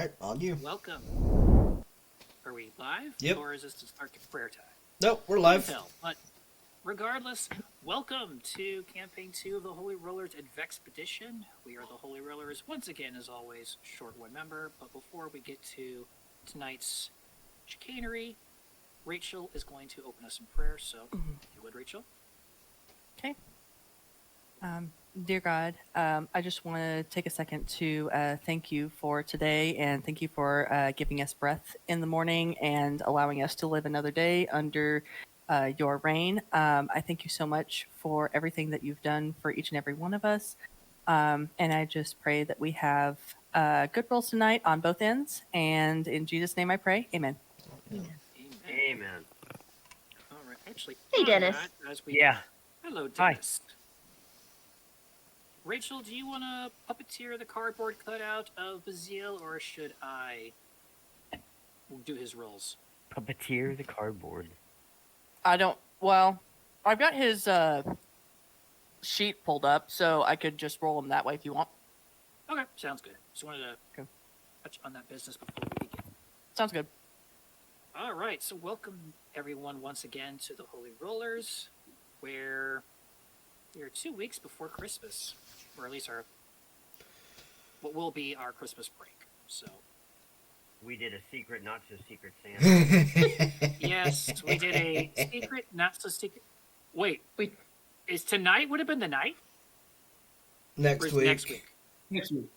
Alright, on you. Welcome. Are we live? Yep. Or is this to start prayer time? Nope, we're live. Tell, but regardless, welcome to Campaign 2 of the Holy Rollers Advexpedition. We are the Holy Rollers, once again, as always, short one member. But before we get to tonight's chicanery, Rachel is going to open us in prayer. So, if you would, Rachel. Okay. Dear God, I just want to take a second to thank you for today and thank you for giving us breath in the morning and allowing us to live another day under your reign. I thank you so much for everything that you've done for each and every one of us. And I just pray that we have good rolls tonight on both ends. And in Jesus' name I pray. Amen. Amen. All right. Actually, Hey, Dennis. Yeah. Hello, Dennis. Hi. Rachel, do you want to puppeteer the cardboard cutout of Bazil, or should I do his rolls? Puppeteer the cardboard. I've got his sheet pulled up, so I could just roll him that way if you want. Okay, sounds good. Just wanted to touch on that business before we begin. Sounds good. All right, so welcome everyone once again to the Holy Rollers, where we are 2 weeks before Christmas, or at least what will be our Christmas break. So we did a secret, not so secret Santa. Yes, we did a secret, not so secret. Wait, is tonight would have been the night? Next week. Next week. Next week.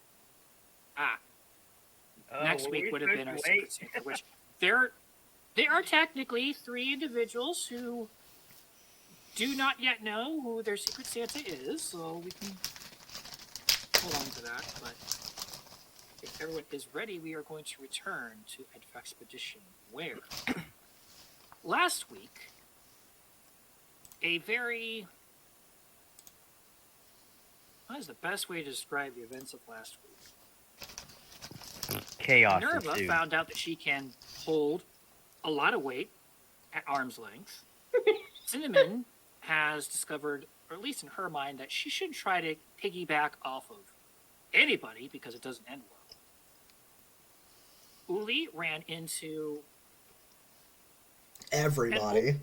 Next week would have been our secret Santa, which there are technically 3 individuals who do not yet know who their secret Santa is, so we can hold on to that. But if everyone is ready, we are going to return to Advexpedition, where last week what is the best way to describe the events of last week? Chaos Minerva ensued. found out that she can hold a lot of weight at arm's length. Cinnamon has discovered, or at least in her mind, that she shouldn't try to piggyback off of anybody because it doesn't end well. Uli ran into Everybody.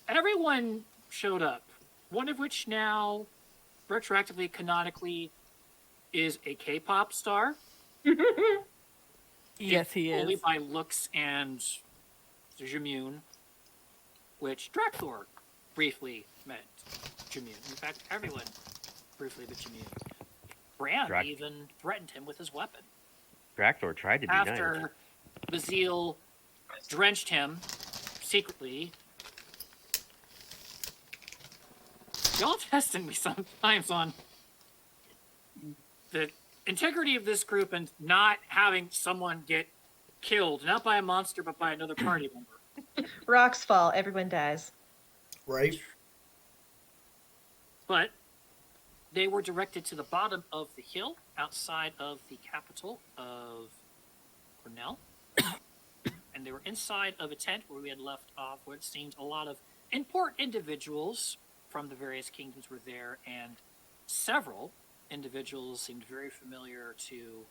everyone showed up, one of which now, retroactively, canonically, is a K-pop star. Yes, he is. Only by looks and Jamun, which Drakthor briefly met Jamun. In fact, everyone briefly met Jamun. Bran even threatened him with his weapon. Drakthor tried to be nice. After Bazil drenched him secretly. Y'all testing me sometimes on the integrity of this group and not having someone get killed, not by a monster, but by another party member. Rocks fall, everyone dies. Right? But they were directed to the bottom of the hill outside of the capital of Cornell. And they were inside of a tent where we had left off, where it seemed a lot of important individuals from the various kingdoms were there, and several individuals seemed very familiar to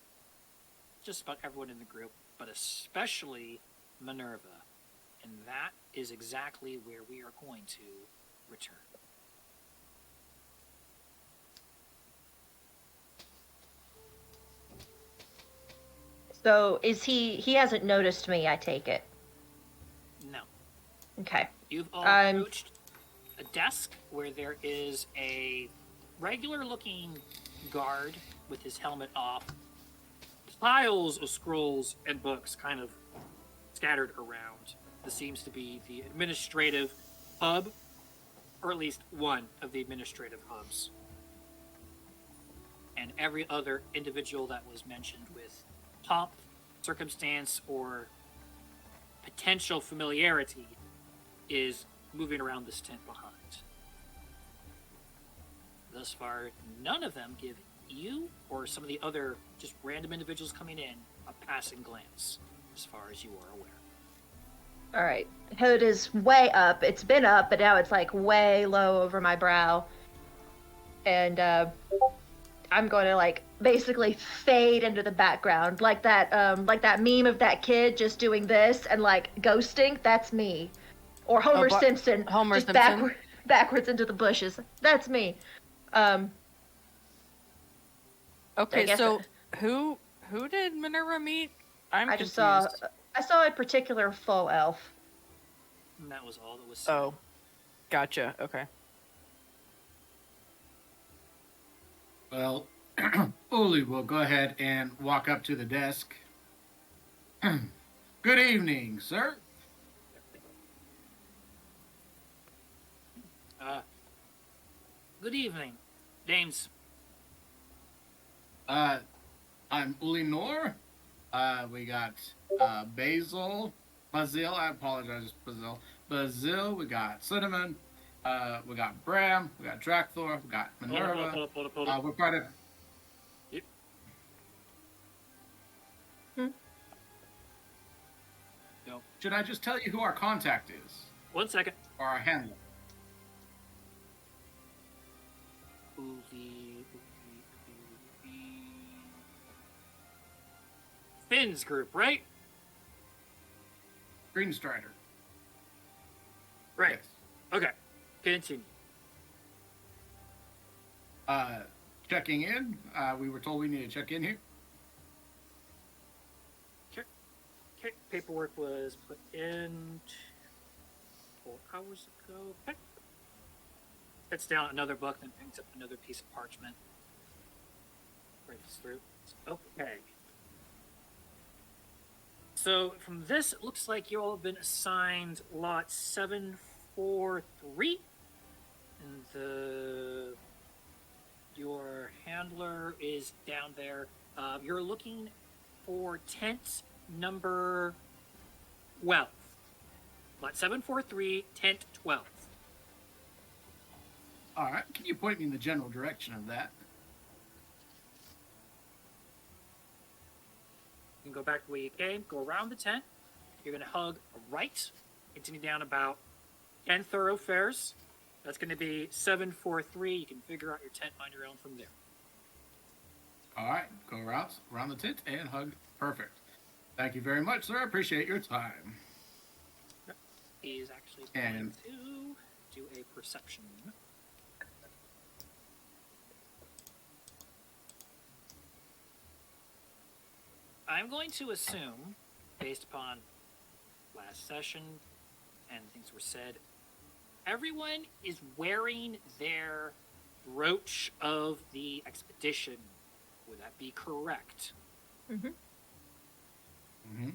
just about everyone in the group, but especially Minerva. And that is exactly where we are going to return. So is he hasn't noticed me, I take it. No. Okay. You've all approached a desk where there is a regular-looking guard with his helmet off. Piles of scrolls and books kind of scattered around. This seems to be the administrative hub, or at least one of the administrative hubs. And every other individual that was mentioned with pomp, circumstance, or potential familiarity is moving around this tent behind. Thus far, none of them give you or some of the other just random individuals coming in a passing glance, as far as you are aware. All right. Hood is way up. It's been up, but now it's like way low over my brow. And I'm going to like basically fade into the background, like that meme of that kid just doing this and like ghosting. That's me, or Homer Simpson, Homer just Simpson. backwards into the bushes. That's me. Um, I Okay, guess so who did Minerva meet? I'm I just confused. saw a particular full elf. And that was all that was said. Oh, gotcha. Okay. Well, Uli will go ahead and walk up to the desk. Good evening, sir. Good evening. Names. I'm Uli Nor. We got Basil, I apologize, Basil, we got Cinnamon, we got Bram, we got Drakthor, we got Minerva. Hold up. We're part of... Yep. No. Should I just tell you who our contact is? 1 second. Or our handler? Finn's group, right? Green Strider. Right. Yes. Okay. Continue. Checking in. We were told we need to check in here. Okay. Paperwork was put in 4 hours ago. Okay. Sets down another book, then picks up another piece of parchment. Rifles through. Okay. So from this, it looks like you all have been assigned lot 743, and your handler is down there. You're looking for tent number 12. Lot 743, tent 12. All right. Can you point me in the general direction of that? You can go back the way you came, go around the tent. You're going to hug a right, continue down about 10 thoroughfares. That's going to be 743. You can figure out your tent on your own from there. All right. Go around the tent and hug. Perfect. Thank you very much, sir. I appreciate your time. He is actually going And- to do a perception. I'm going to assume, based upon last session and things were said, everyone is wearing their brooch of the expedition. Would that be correct? Mm-hmm. Mm-hmm.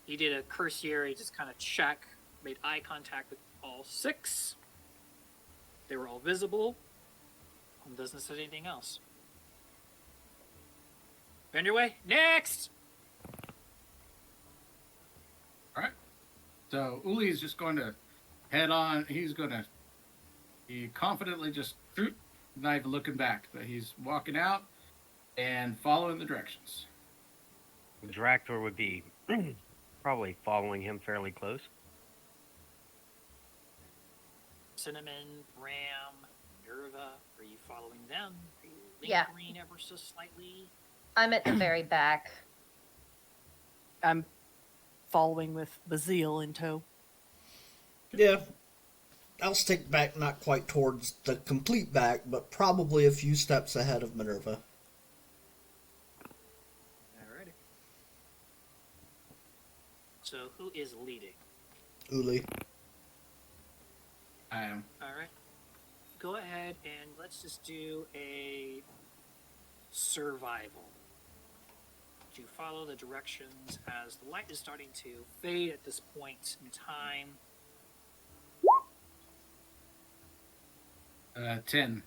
He did a cursory, just kind of check, made eye contact with all 6. They were all visible. And doesn't say anything else. Bend your way. Next! All right. So Uli is just going to head on. He confidently just, not even looking back, but he's walking out and following the directions. Drakthor would be probably following him fairly close. Cinnamon, Bram, Nerva, are you following them? Are you Yeah. lingering ever so slightly? I'm at the very back. I'm following with Bazil in tow. Yeah. I'll stick back, not quite towards the complete back, but probably a few steps ahead of Minerva. Alrighty. So who is leading? Uli. I am. Alright. Go ahead and let's just do a survival. To follow the directions as the light is starting to fade at this point in time. 10.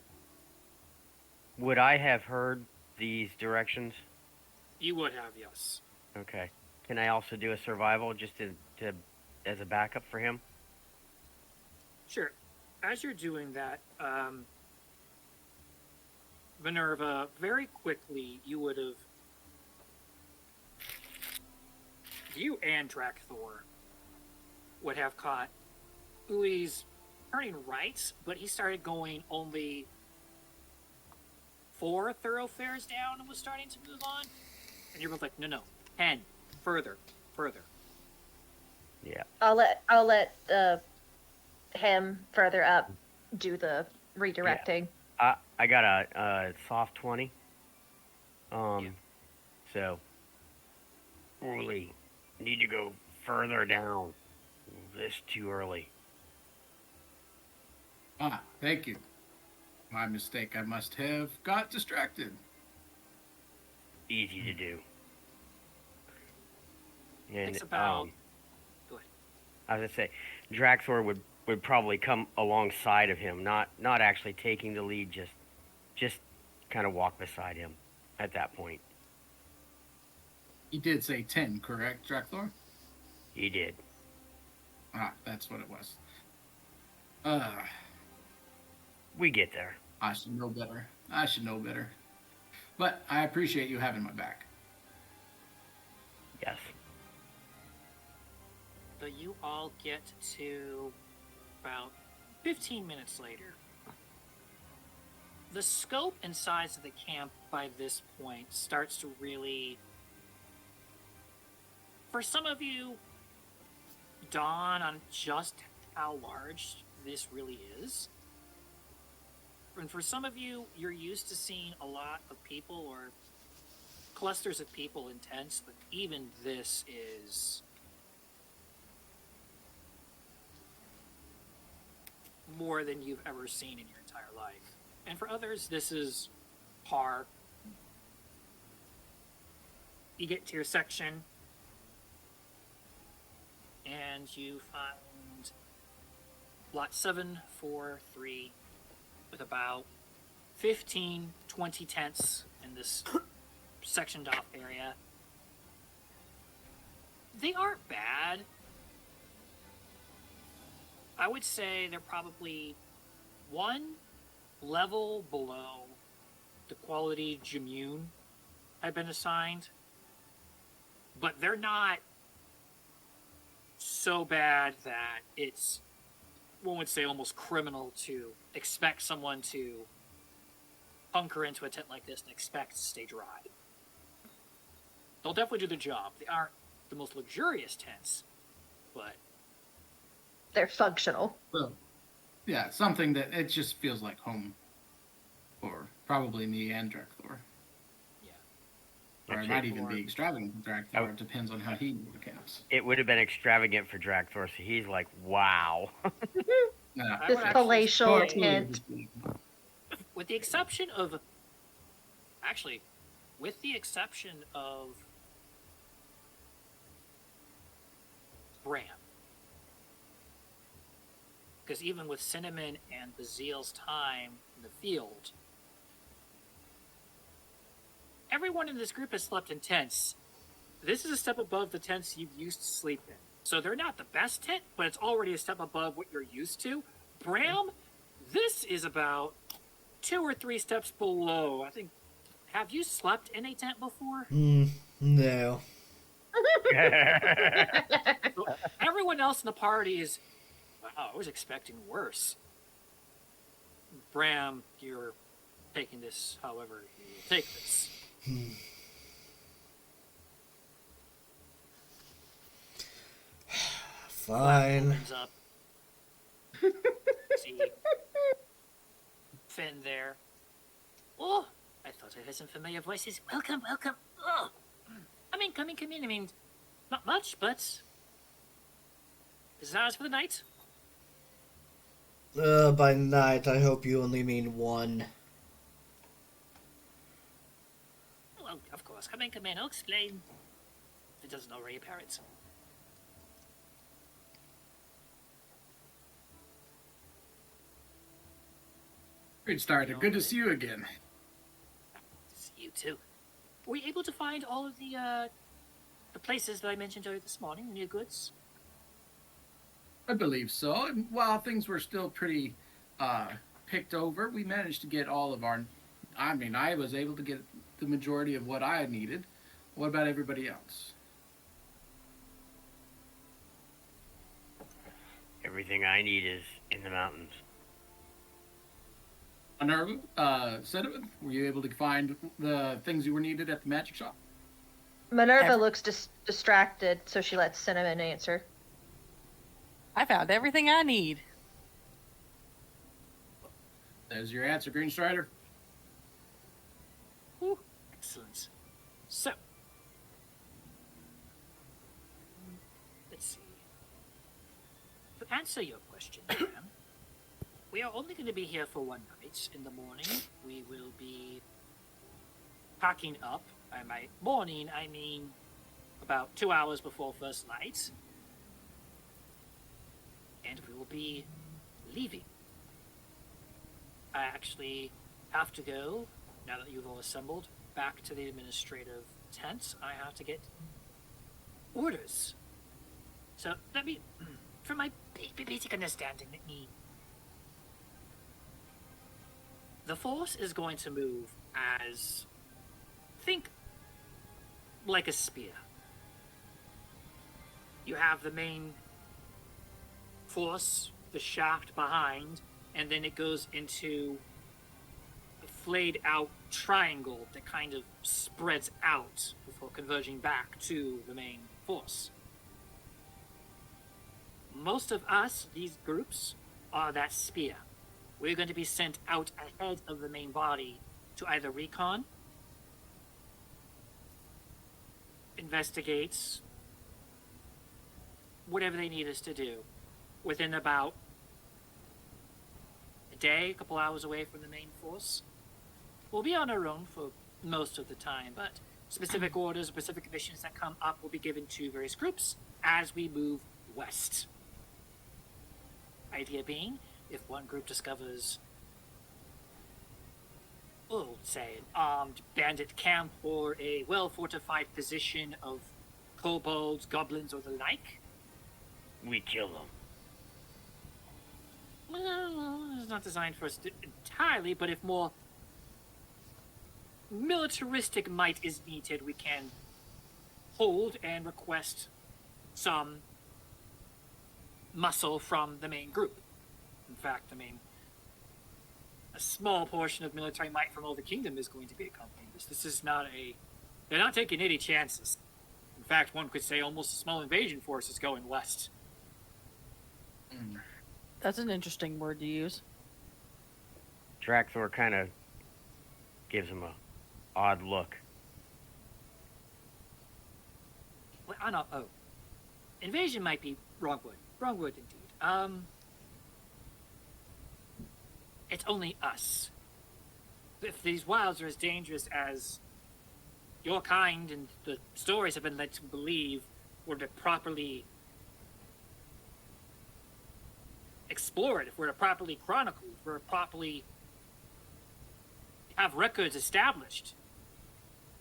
Would I have heard these directions? You would have, yes. Okay. Can I also do a survival just to as a backup for him? Sure. As you're doing that, Minerva, very quickly you would have. You and Drakthor would have caught Uli's turning right, but he started going only 4 thoroughfares down and was starting to move on. And you're both like, no, 10, further. Yeah. I'll let him further up do the redirecting. I got a soft 20. So Uli, need to go further down. This too early. Ah, thank you. My mistake. I must have got distracted. Easy to do. And It's about. Go ahead. I was gonna say, Drakthor would probably come alongside of him, not actually taking the lead, just kind of walk beside him at that point. He did say 10, correct, Drakthor? He did. Ah, that's what it was. We get there. I should know better. But I appreciate you having my back. Yes. So you all get to about 15 minutes later. The scope and size of the camp by this point starts to really, for some of you, dawn on just how large this really is. And for some of you, you're used to seeing a lot of people or clusters of people in tents, but even this is more than you've ever seen in your entire life. And for others, this is par. You get to your section, and you find lot 743 with about 15, 20 tents in this sectioned off area. They aren't bad. I would say they're probably one level below the quality Jimune had been assigned, but they're not so bad that it's, one would say, almost criminal to expect someone to hunker into a tent like this and expect to stay dry. They'll definitely do the job. They aren't the most luxurious tents, but They're functional. Well, yeah, something that it just feels like home. For probably me and Drakthor. yeah. Or it That's might it. even be extravagant for Drakthor. It depends on how he camps. It would have been extravagant for Drakthor, so he's like, wow. Yeah. I This would actually palatial Totally tent. with the exception of, actually, with the exception of Bram, because even with Cinnamon and Bazil's time in the field, everyone in this group has slept in tents. This is a step above the tents you've used to sleep in. So they're not the best tent, but it's already a step above what you're used to. Bram, this is about 2 or 3 steps below. I think. Have you slept in a tent before? No. So everyone else in the party is, wow, I was expecting worse. Bram, you're taking this however you will take this. Fine. Opens up. See Finn there. Oh, I thought I heard some familiar voices. Welcome. Oh, come in. I mean, not much, but this is ours for the night. By night, I hope you only mean one. Well, of course. Come in. I'll explain. If it doesn't already apparent. Great starter. Good to see you again. See you too. Were you able to find all of the places that I mentioned earlier this morning in your goods? I believe so. And while things were still pretty picked over, we managed to get all of our. I mean, I was able to get the majority of what I needed. What about everybody else? Everything I need in the mountains. Minerva, Cinnamon, were you able to find the things you were needed at the magic shop? Minerva Ever- looks distracted, so she lets Cinnamon answer. I found everything I need. There's your answer, Green Strider. Whew, excellent. So, let's see. To answer your question, ma'am, we are only going to be here for one night. In the morning, we will be packing up. By my morning, I mean about 2 hours before first light. And we will be leaving. I actually have to go, now that you've all assembled, back to the administrative tent. I have to get orders. So let me, for my basic understanding, the force is going to move as, think like a spear. You have the main force, the shaft behind, and then it goes into a flayed out triangle that kind of spreads out before converging back to the main force. Most of us, these groups, are that spear. We're going to be sent out ahead of the main body to either recon, investigate, whatever they need us to do. Within about a day, a couple hours away from the main force. We'll be on our own for most of the time, but specific orders, specific missions that come up will be given to various groups as we move west. Idea being, if one group discovers, say, an armed bandit camp or a well-fortified position of kobolds, goblins, or the like, We kill them. well, it's not designed for us entirely, but if more militaristic might is needed, we can hold and request some muscle from the main group. In fact, a small portion of military might from all the kingdom is going to be accompanying this. This is not they're not taking any chances. In fact, one could say almost a small invasion force is going west. That's an interesting word to use. Drakthor kind of gives him a odd look. Well, invasion might be wrong word. Wrong word indeed. It's only us. If these wilds are as dangerous as your kind and the stories have been led to believe, were to properly explore it, if we're to properly chronicle, if we're to properly have records established,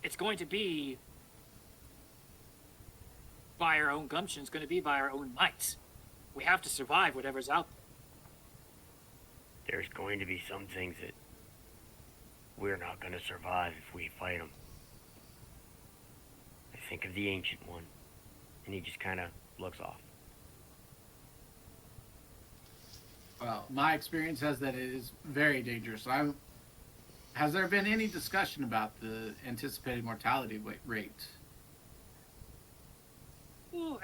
it's going to be by our own gumption, it's going to be by our own might. We have to survive whatever's out there. There's going to be some things that we're not going to survive if we fight them. I think of the Ancient One, and he just kind of looks off. Well, my experience has that it is very dangerous. Has there been any discussion about the anticipated mortality rate? Well,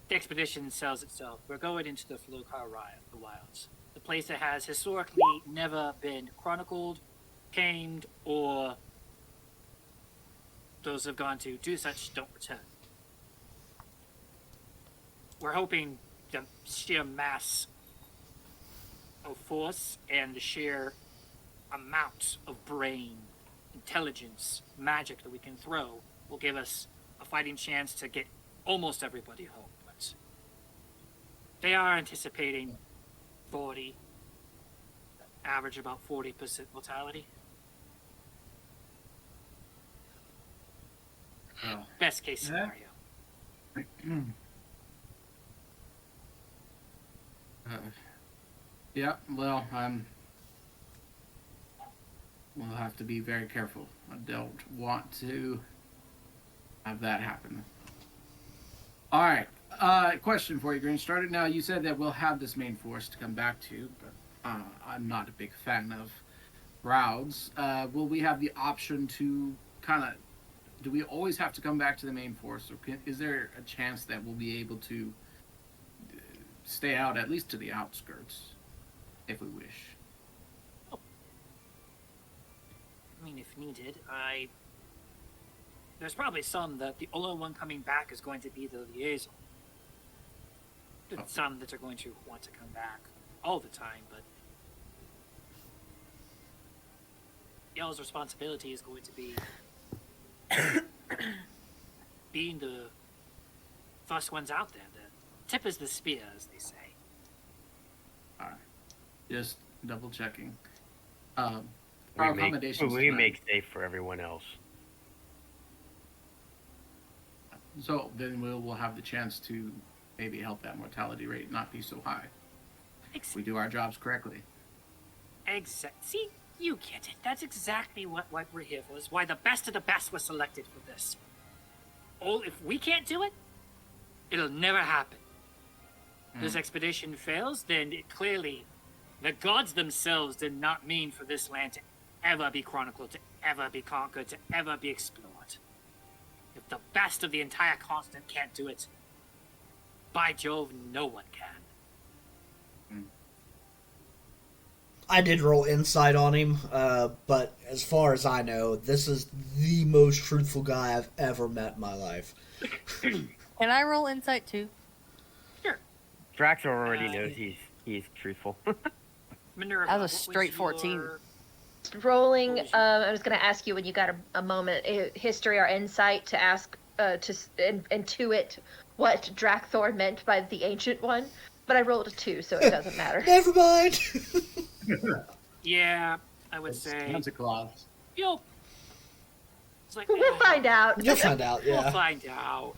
the expedition sells itself. We're going into the Flokar the wilds. The place that has historically never been chronicled, tamed, or those who have gone to do such don't return. We're hoping the sheer mass of force and the sheer amount of brain, intelligence, magic that we can throw will give us a fighting chance to get almost everybody home. But they are anticipating 40, average about 40% mortality. Oh. Best case scenario. Yeah, well, we'll have to be very careful. I don't want to have that happen. All right. Question for you, Green Started. Now, you said that we'll have this main force to come back to, but I'm not a big fan of routes. Will we have the option to kind of? Do we always have to come back to the main force, or is there a chance that we'll be able to stay out at least to the outskirts, if we wish? I mean, if needed, there's probably some that the only one coming back is going to be the liaison. There's some that are going to want to come back all the time, but y'all's responsibility is going to be being the first ones out there. The tip is the spear, as they say. All right, just double checking. We make safe for everyone else. So then we'll have the chance to maybe help that mortality rate not be so high. If we do our jobs correctly. See, you get it. That's exactly what we're here for. Is why the best of the best was selected for this. If we can't do it, it'll never happen. This expedition fails, then clearly the gods themselves did not mean for this land to ever be chronicled, to ever be conquered, to ever be explored. If the best of the entire continent can't do it, by Jove, no one can. I did roll insight on him, but as far as I know, this is the most truthful guy I've ever met in my life. Can I roll insight too? Sure. Drakthor already knows he's truthful. Minerva, That was a what was straight 14. your- Rolling. I was going to ask you when you got a moment, history or insight, to ask to intuit what Drakthor meant by the Ancient One, but I rolled a 2, so it doesn't matter. Never mind. Yeah, I would say. Santa Claus. You'll. It's like, We'll find out. You'll find out, We'll yeah. find out.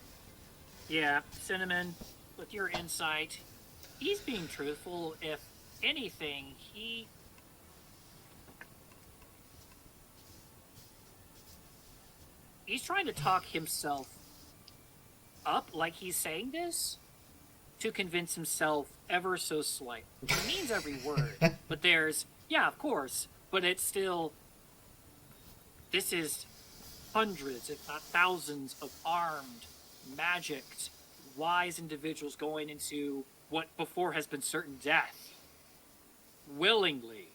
Yeah, Cinnamon, with your insight, he's being truthful. If anything, he's trying to talk himself up like he's saying this to convince himself ever so slight. He means every word, but yeah, of course, but it's still, this is hundreds, if not thousands, of armed, magicked, wise individuals going into what before has been certain death, willingly,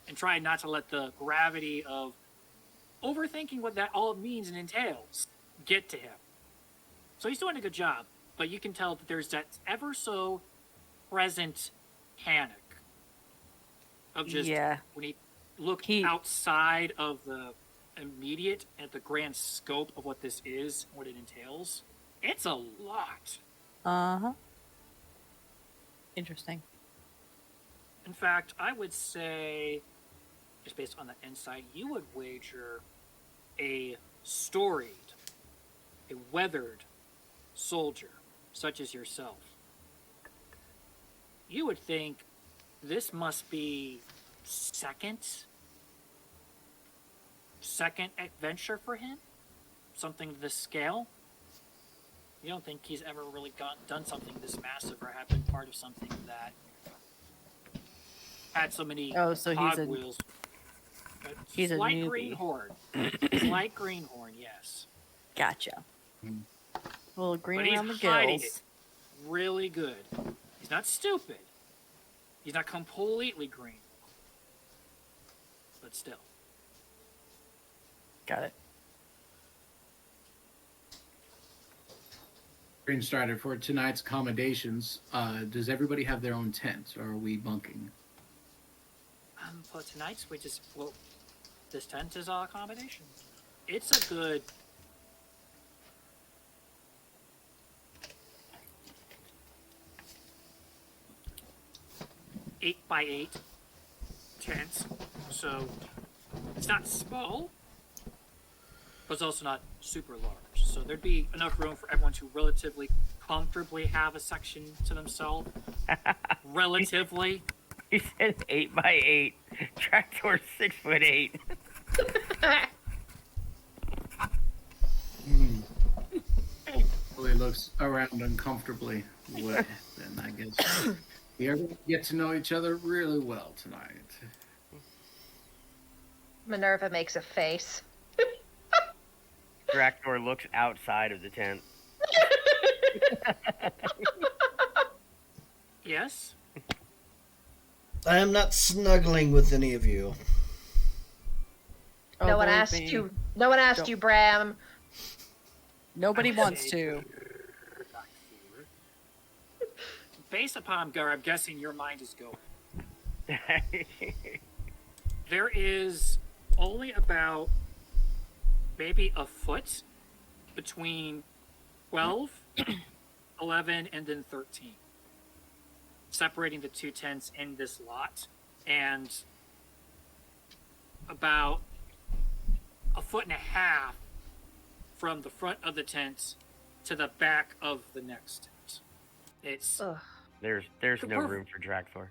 and trying not to let the gravity of overthinking what that all means and entails get to him. So he's doing a good job, but you can tell that there's that ever so present panic of just when he looked outside of the immediate at the grand scope of what this is, what it entails. It's a lot. Uh-huh. Interesting. In fact, I would say, just based on the insight, you would wager a storied, a weathered soldier, such as yourself. You would think this must be second adventure for him? Something this scale? You don't think he's ever really done something this massive or have been part of something that had so many cogwheels. He's a Slight newbie. greenhorn. Slight greenhorn, yes. Gotcha. A little green But he's around the hiding gills. it really good. He's not stupid. He's not completely green. But still. Got it. Green Strider, for tonight's accommodations, does everybody have their own tent, or are we bunking? For tonight's, this tent is our accommodation. It's a good 8x8 tent, so it's not small, but it's also not super large. So there'd be enough room for everyone to relatively comfortably have a section to themselves. Relatively. He said 8x8. Drakthor's 6'8". Fully looks around uncomfortably. Well, then I guess we are going to get to know each other really well tonight. Minerva makes a face. Drakthor looks outside of the tent. Yes. I am not snuggling with any of you. Oh, No one believe asked me, you. No one asked Don't. you, Bram. Nobody wants to. Based upon Gar, I'm guessing your mind is going. There is only about maybe a foot between 12, 11, and then 13, separating the two tents in this lot, and about a foot and a half from the front of the tent to the back of the next tent. It's Ugh. There's no room for Drakthor.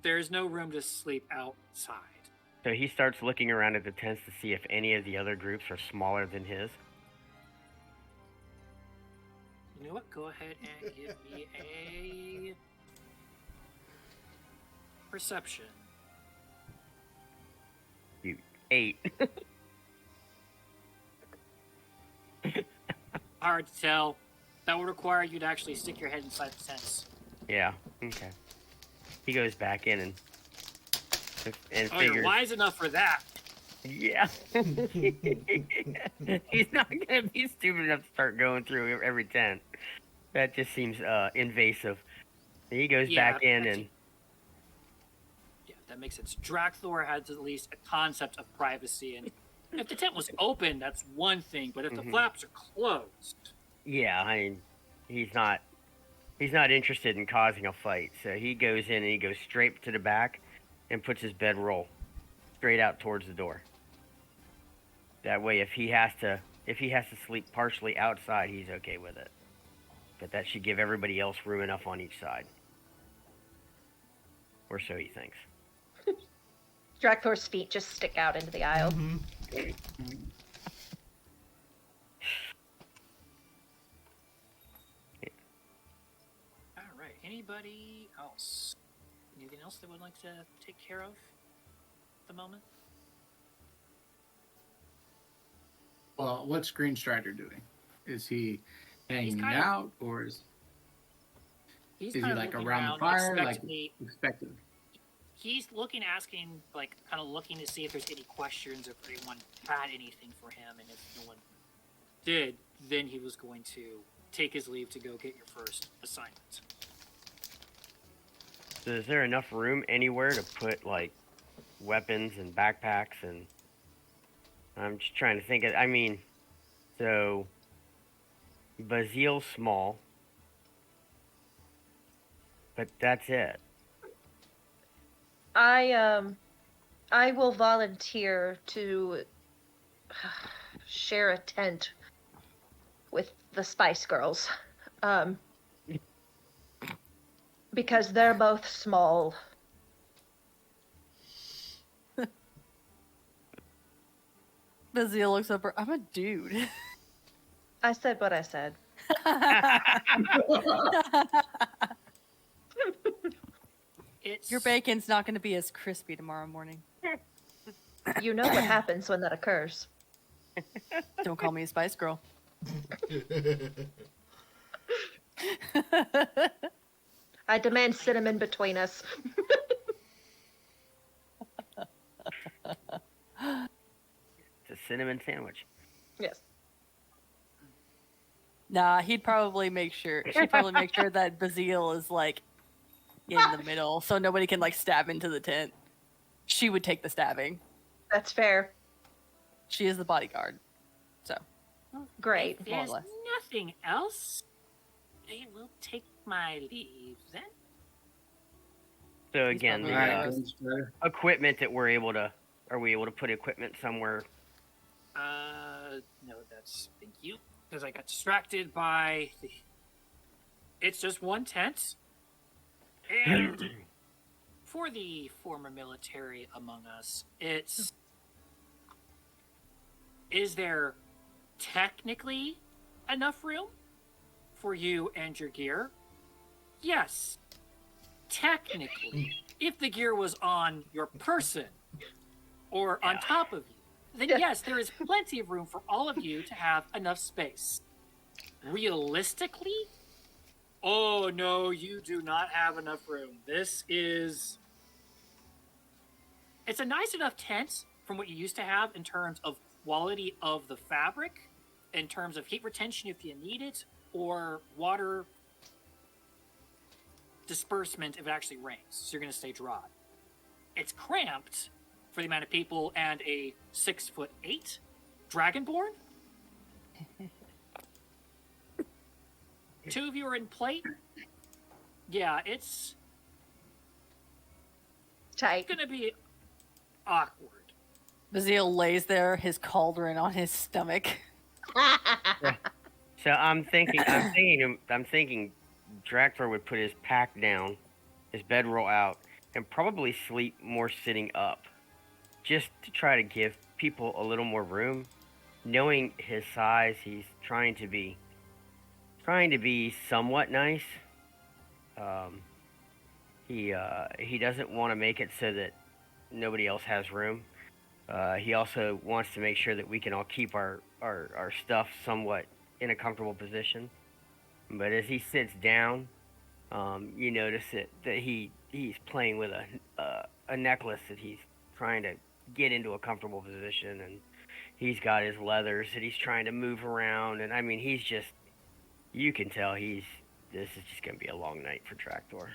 there's no room to sleep outside. So he starts looking around at the tents to see if any of the other groups are smaller than his. You know what? Go ahead and give me a perception. 8. Hard to tell. That would require you to actually stick your head inside the tents. Yeah. Okay. He goes back in and Oh, figures. you're wise enough for that. Yeah. He's not gonna be stupid enough to start going through every tent. That just seems invasive. He goes Yeah, back in that's- and Yeah, that makes sense. Drakthor has at least a concept of privacy, and if the tent was open, that's one thing. But if the flaps are closed, yeah, I mean, he's not interested in causing a fight. So he goes in and he goes straight to the back and puts his bedroll straight out towards the door. That way, if he has to sleep partially outside, he's okay with it. But that should give everybody else room enough on each side, or so he thinks. Drakthor's feet just stick out into the aisle. all right. Anybody else? Anything else they would like to take care of at the moment? Well, what's Green Strider doing? Is he hanging kind of- out, or is He's he kind of like looking around the around, fire, like expectantly. expected? He's looking, asking, like, kind of looking to see if there's any questions, if anyone had anything for him, and if no one did, then he was going to take his leave to go get your first assignment. So is there enough room anywhere to put like weapons and backpacks? And I'm just trying to think of, I mean, so Bazil's small, but that's it. I will volunteer to share a tent with the Spice Girls. Because they're both small. Bazil looks over. I'm a dude. I said what I said. It's Your bacon's not going to be as crispy tomorrow morning. You know what happens when that occurs. Don't call me a Spice Girl. I demand cinnamon between us. It's a cinnamon sandwich. Yes. Nah, she'd probably make sure that Bazil is like in the middle, so nobody can like stab into the tent. She would take the stabbing. That's fair. She is the bodyguard. So Great. If more or there's less. nothing else, I will take my leave then. So again, probably the All right, Yeah. Green Strider. equipment that are we able to put equipment somewhere? No, thank you. Because I got distracted by it's just one tent. And for the former military among us, is there technically enough room for you and your gear, yes, technically, if the gear was on your person or on top of you, then yes, there is plenty of room for all of you to have enough space. Realistically, oh no, you do not have enough room. It's a nice enough tent from what you used to have in terms of quality of the fabric, in terms of heat retention if you need it, or water disbursement if it actually rains, so you're going to stay dry. It's cramped for the amount of people and a 6'8" dragonborn. Two of you are in plate. Yeah, it's Tight. going to be awkward. Bazil lays there, his cauldron on his stomach. So I'm thinking Drakthor would put his pack down, his bedroll out, and probably sleep more sitting up, just to try to give people a little more room. Knowing his size, he's trying to be somewhat nice. He doesn't want to make it so that nobody else has room. He also wants to make sure that we can all keep our stuff somewhat in a comfortable position. But as he sits down, you notice that he's playing with a necklace that he's trying to get into a comfortable position, and he's got his leathers that he's trying to move around, and I mean you can tell this is just gonna be a long night for Drakthor.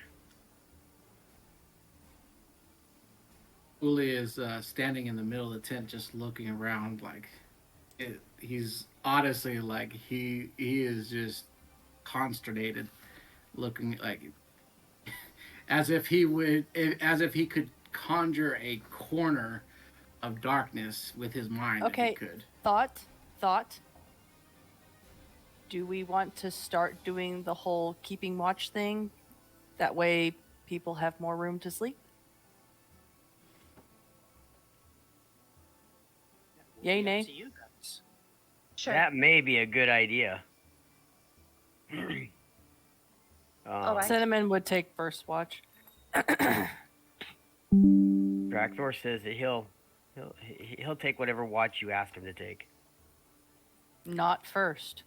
Uli is standing in the middle of the tent, just looking around. Like, he's honestly like he is just consternated, looking like as if he could conjure a corner of darkness with his mind. Okay. If he could. Thought. Do we want to start doing the whole keeping watch thing? That way people have more room to sleep? Yay, Up nay? to you guys. Sure. That may be a good idea. Oh, I- Cinnamon would take first watch. Drakthor says that he'll take whatever watch you ask him to take. Not first.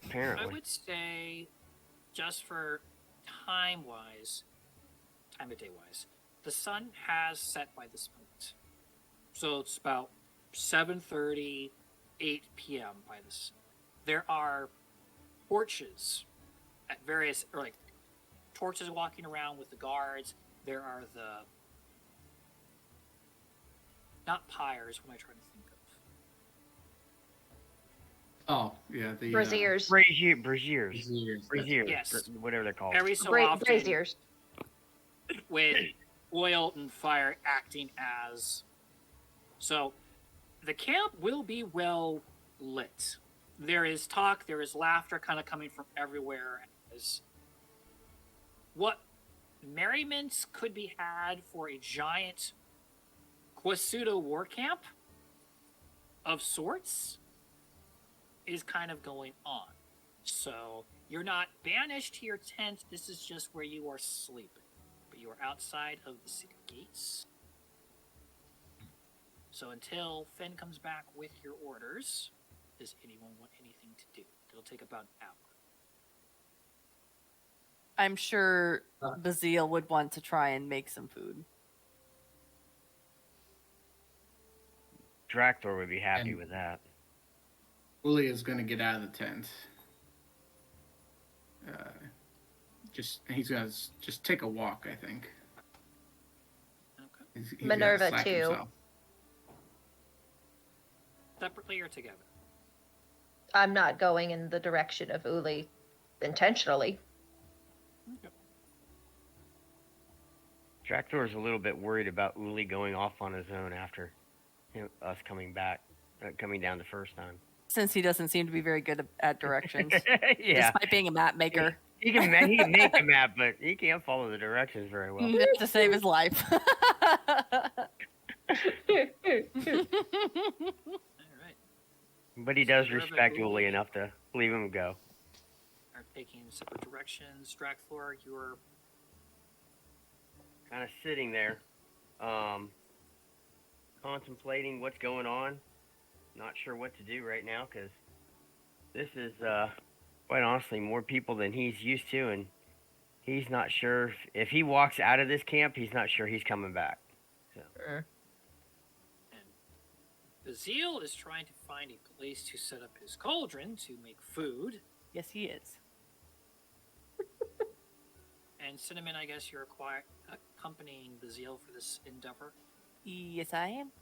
I Apparently. would say, just for time of day wise, the sun has set by this point. So it's about 7:30, 8 p.m. by this. There are torches at various, or like torches walking around with the guards. There are not pyres. What am I trying to think of? Oh yeah, the Braziers. Braziers. Braziers. Yes. Whatever they're called. Every so often, Braziers. with oil and fire acting as. So, the camp will be well lit. There is talk, there is laughter kind of coming from everywhere. As what merriments could be had for a giant Quasuto war camp of sorts is kind of going on. So, you're not banished to your tent, this is just where you are sleeping. But you are outside of the city gates. So until Finn comes back with your orders, does anyone want anything to do? It'll take about an hour. I'm sure Bazil would want to try and make some food. Drakthor would be happy And- with that. Uli is going to get out of the tent. He's going to just take a walk, I think. Okay. He's gotta Minerva, slack too. himself. Separately or together? I'm not going in the direction of Uli intentionally. Okay. Drakthor is a little bit worried about Uli going off on his own after us coming down the first time. Since he doesn't seem to be very good at directions. Yeah, Despite being a map maker. he can make a map, but he can't follow the directions very well. To save his life. All right. But he does Minerva, respect Uli Uli enough to leave him go. are taking separate directions. Drakthor, you're Kind of sitting there, contemplating what's going on. Not sure what to do right now because this is, quite honestly, more people than he's used to, and he's not sure if he walks out of this camp, he's not sure he's coming back. So. and Bazil is trying to find a place to set up his cauldron to make food. Yes, he is. And Cinnamon, I guess you're accompanying Bazil for this endeavor. Yes, I am.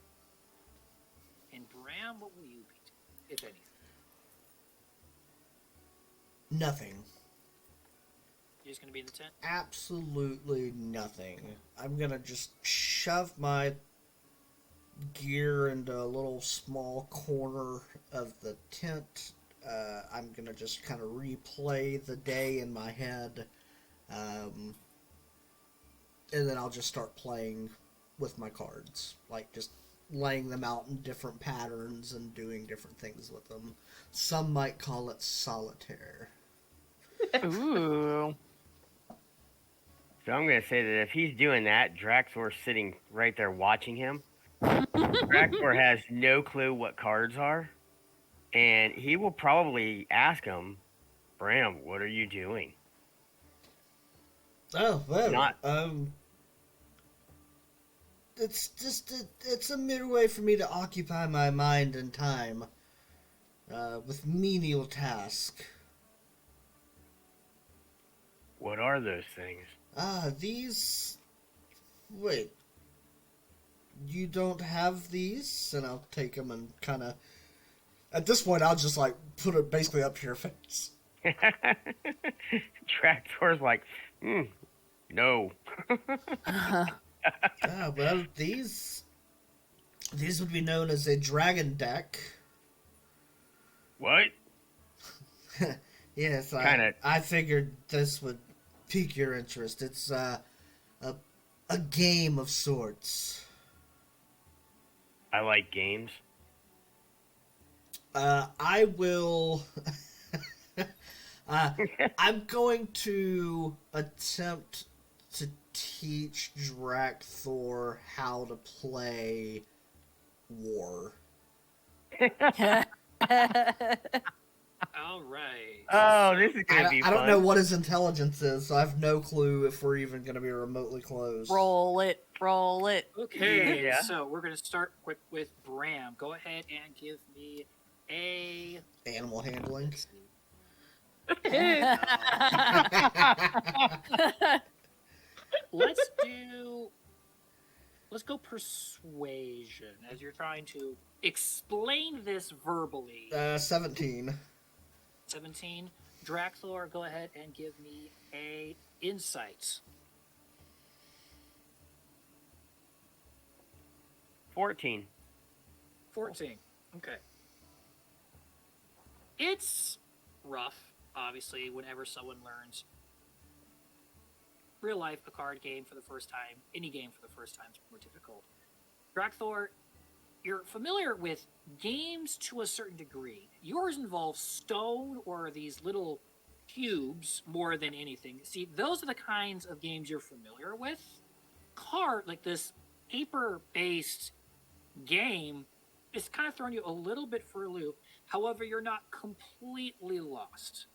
And Bram, what will you be doing, if anything? Nothing. You're just going to be in the tent? Absolutely nothing. I'm gonna just shove my gear into a little small corner of the tent. I'm gonna just kind of replay the day in my head. And then I'll just start playing with my cards. Like, just laying them out in different patterns and doing different things with them. Some might call it solitaire. Ooh. So I'm going to say that if he's doing that, Drakthor's sitting right there watching him. Drakthor has no clue what cards are. And he will probably ask him, Bram, what are you doing? Oh, well, Not- it's just, it's a midway for me to occupy my mind and time, with menial task. What are those things? These, wait, you don't have these? And I'll take them and kind of, at this point, I'll just, like, put it basically up to your face. Drakthor's like, no. Well, these would be known as a dragon deck. What? Yes, Kinda- I figured this would pique your interest. It's a game of sorts. I like games. I will. I'm going to attempt to teach Drakthor how to play war. All right. Oh, this is going to be I fun. don't know what his intelligence is, so I have no clue if we're even going to be remotely close. Roll it. Roll it. Okay, Yeah. so we're going to start quick with Bram. Go ahead and give me a... Animal handling. Let's go persuasion, as you're trying to explain this verbally. 17. 17. Drakthor, go ahead and give me a insight. 14. 14. Okay. It's rough, obviously, whenever someone learns real life, a card game for the first time, any game for the first time is more difficult. Drakthor, you're familiar with games to a certain degree. Yours involves stone or these little cubes more than anything. See, those are the kinds of games you're familiar with. Card, like this paper-based game, is kind of throwing you a little bit for a loop. However, you're not completely lost.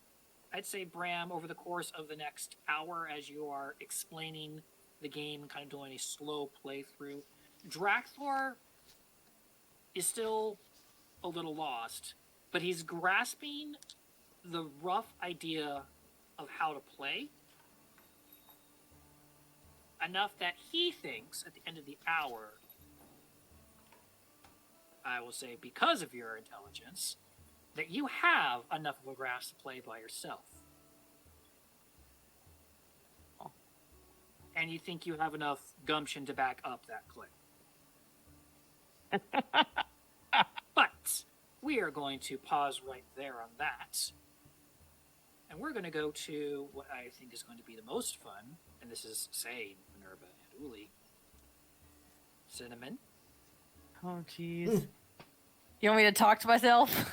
I'd say, Bram, over the course of the next hour, as you are explaining the game and kind of doing a slow playthrough, Drakthor is still a little lost, but he's grasping the rough idea of how to play enough that he thinks at the end of the hour, I will say because of your intelligence, that you have enough of a grasp to play by yourself. And you think you have enough gumption to back up that claim. But we are going to pause right there on that. And we're going to go to what I think is going to be the most fun, and this is saying Minerva and Uli. Cinnamon. Oh, jeez. You want me to talk to myself?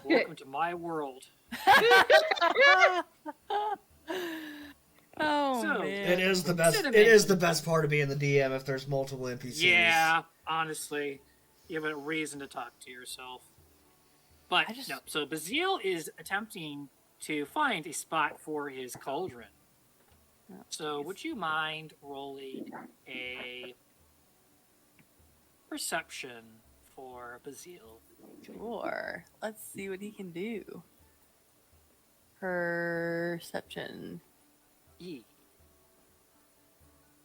Welcome to my world. Oh So, man. It is the best. Cinnamon. It is the best part of being the DM if there's multiple NPCs. Yeah, honestly, you have a reason to talk to yourself. But no, so Bazil is attempting to find a spot for his cauldron. So, would you mind rolling a perception for Bazil? Sure. Let's see what he can do. Perception.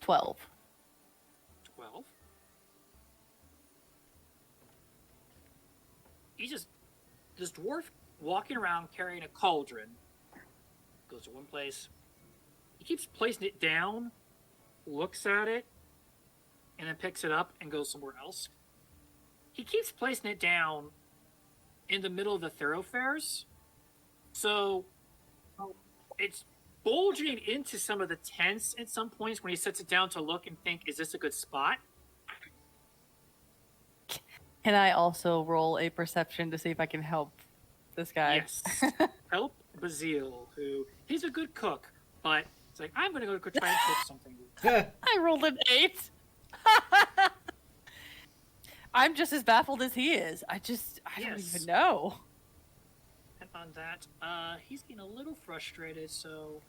12. 12. This dwarf walking around carrying a cauldron, goes to one place. He keeps placing it down, looks at it, and then picks it up and goes somewhere else. He keeps placing it down in the middle of the thoroughfares, so it's bulging into some of the tents at some points when he sets it down to look and think, is this a good spot? Can I also roll a perception to see if I can help this guy? Yes. Help Bazil, who he's a good cook, but it's like, I'm gonna go try and cook something. I rolled an 8. I'm just as baffled as he is. I don't Yes. even know. And on that, he's getting a little frustrated, so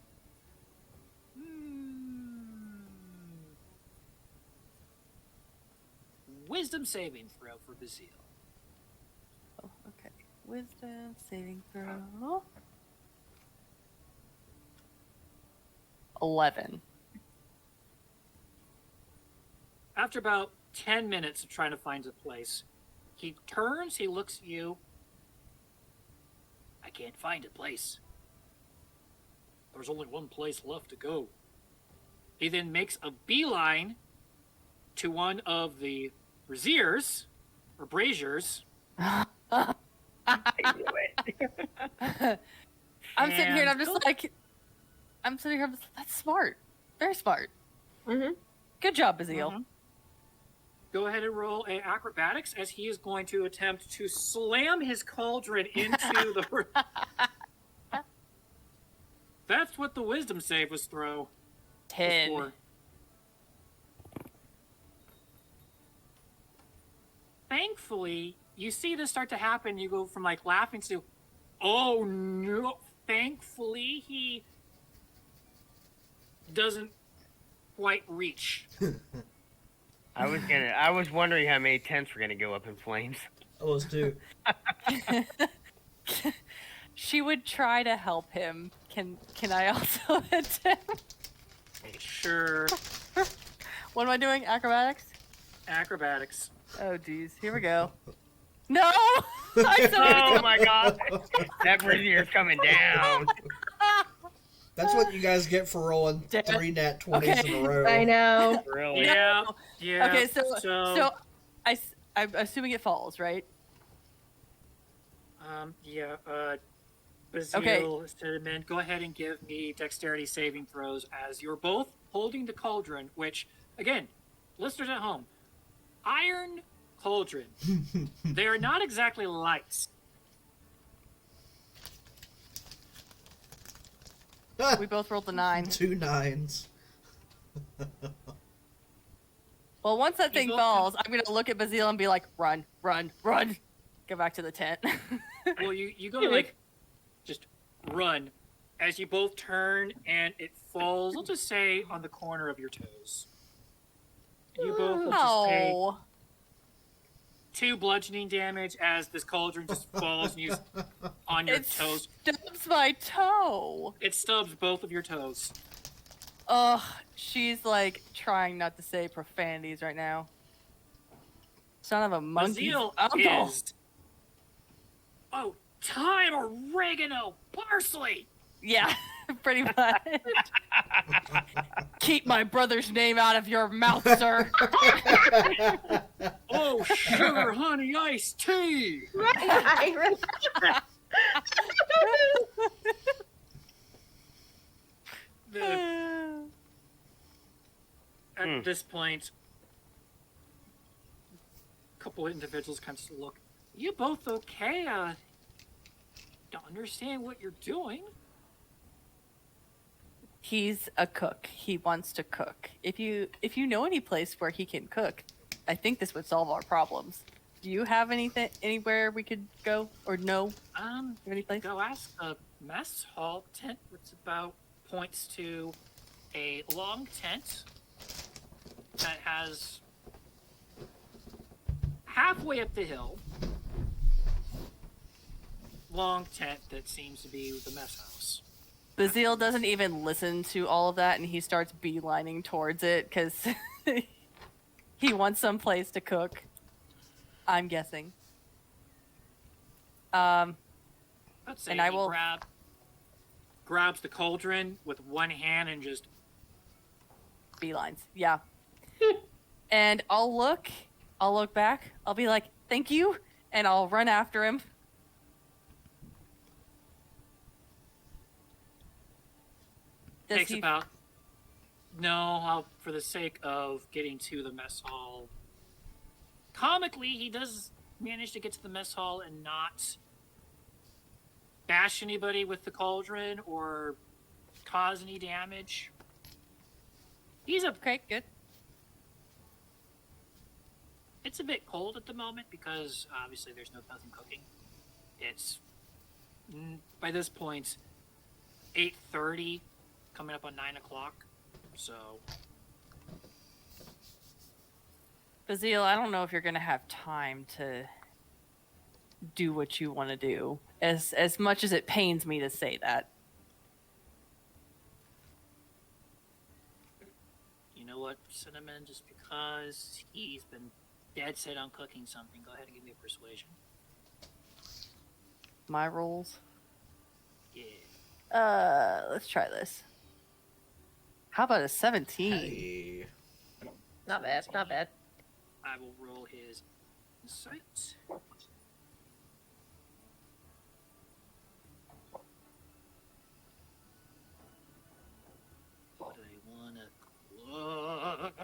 wisdom saving throw for Bazil. Oh, okay. Wisdom saving throw. 11. After about 10 minutes of trying to find a place, he turns, he looks at you. I can't find a place. There's only one place left to go. He then makes a beeline to one of the braziers, or braziers. I knew it. I'm sitting here and I'm And just like, that's smart. Very smart. Mm-hmm. Good job, Bazil. Mhm. Go ahead and roll a acrobatics as he is going to attempt to slam his cauldron into the. That's what the wisdom save was throw. 10. For. Thankfully, you see this start to happen. You go from like laughing to, oh no. Thankfully, he doesn't quite reach. I was wondering how many tents were gonna go up in flames. I was too. She would try to help him. Can I also attempt? Sure. What am I doing? Acrobatics? Acrobatics. Oh, geez. Here we go. No! I said Oh my god, that brazier's coming down. That's what you guys get for rolling Damn it. 3 nat 20s in a row. I know. Really? Yeah. Yeah. Okay, so I'm assuming it falls, right? Yeah. Bazil, Cinnamon, go ahead and give me dexterity saving throws as you're both holding the cauldron, which, again, listeners at home, iron cauldron. They are not exactly light. We both rolled the 9. 2 9s. Well, once that thing both falls, I'm going to look at Bazil and be like, run, run, run. Go back to the tent. Well, you go to, like, just run as you both turn and it falls, I'll just say, on the corner of your toes. You both will just take Oh. 2 bludgeoning damage as this cauldron just falls and you on your It toes. stubs my toe. It stubs both of your toes. Ugh, she's like trying not to say profanities right now. Son of a monkey. Bazil Uncle. is. Oh, thyme, oregano, parsley. Yeah, pretty much. Keep my brother's name out of your mouth, sir. Oh, sugar, honey, iced tea. I remember. At this point, a couple of individuals kind of look. You both okay? don't understand what you're doing. He's a cook. He wants to cook. If you know any place where he can cook, I think this would solve our problems. Do you have anywhere we could go or know? Any place? Go ask a mess hall tent, which about points to a long tent that has halfway up the hill. Long tent that seems to be the mess house. Bazil doesn't even listen to all of that, and he starts beelining towards it because he wants some place to cook. I'm guessing. Let's say And I he will grabs the cauldron with one hand and just beelines. Yeah. And I'll look back. I'll be like, "Thank you," and I'll run after him. takes about. No, for the sake of getting to the mess hall. Comically, he does manage to get to the mess hall and not bash anybody with the cauldron or cause any damage. He's a. Okay, good. It's a bit cold at the moment because obviously there's no nothing cooking. It's by this point 8:30, coming up on 9 o'clock. So, Bazil, I don't know if you're gonna have time to do what you want to do. As much as it pains me to say that. you know what, Cinnamon? Just because he's been dead set on cooking something, go ahead and give me a persuasion. My rolls. Yeah. Let's try this. How about a 17? Hey. Not bad, not bad. I will roll his insight. What do I wanna look?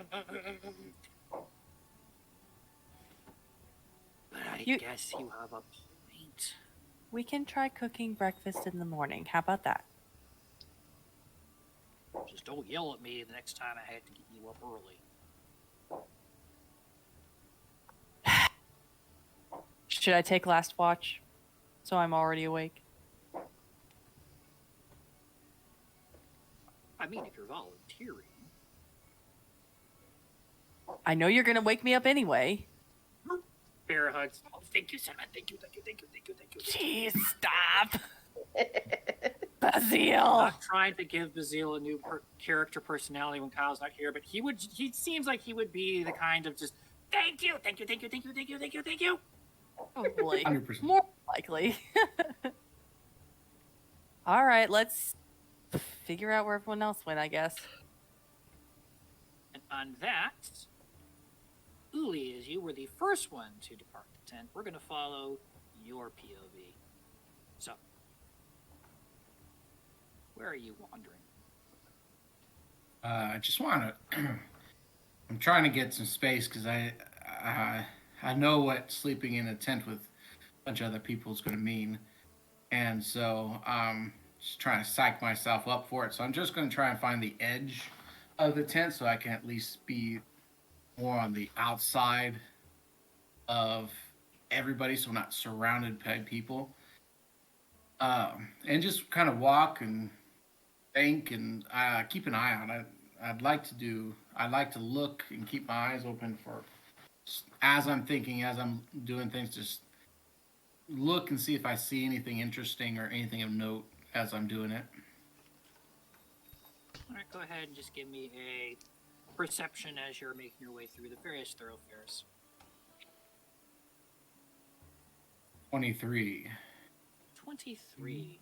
But I guess you have a point. We can try cooking breakfast in the morning. How about that? Just don't yell at me the next time I have to get you up early. Should I take last watch so I'm already awake? I mean, if you're volunteering. I know you're gonna wake me up anyway. Bear hugs. Oh, thank you, Cinnamon. Thank you. Jeez, stop. Bazil. Not trying to give Bazil a new character personality when Kyle's not here, but he seems like he would be the kind of just, thank you. Probably. 100%. More likely. All right, let's figure out where everyone else went, I guess. And on that, Uli, as you were the first one to depart the tent, we're going to follow your POV. So, where are you wandering? I just want to. I'm trying to get some space because I know what sleeping in a tent with a bunch of other people is going to mean, and so just trying to psych myself up for it. So I'm just going to try and find the edge of the tent so I can at least be more on the outside of everybody, so I'm not surrounded by people, and just kind of walk and think and keep an eye on. I'd like to look and keep my eyes open for, as I'm thinking, as I'm doing things, just look and see if I see anything interesting or anything of note as I'm doing it. All right, go ahead and just give me a perception as you're making your way through the various thoroughfares. 23. 23.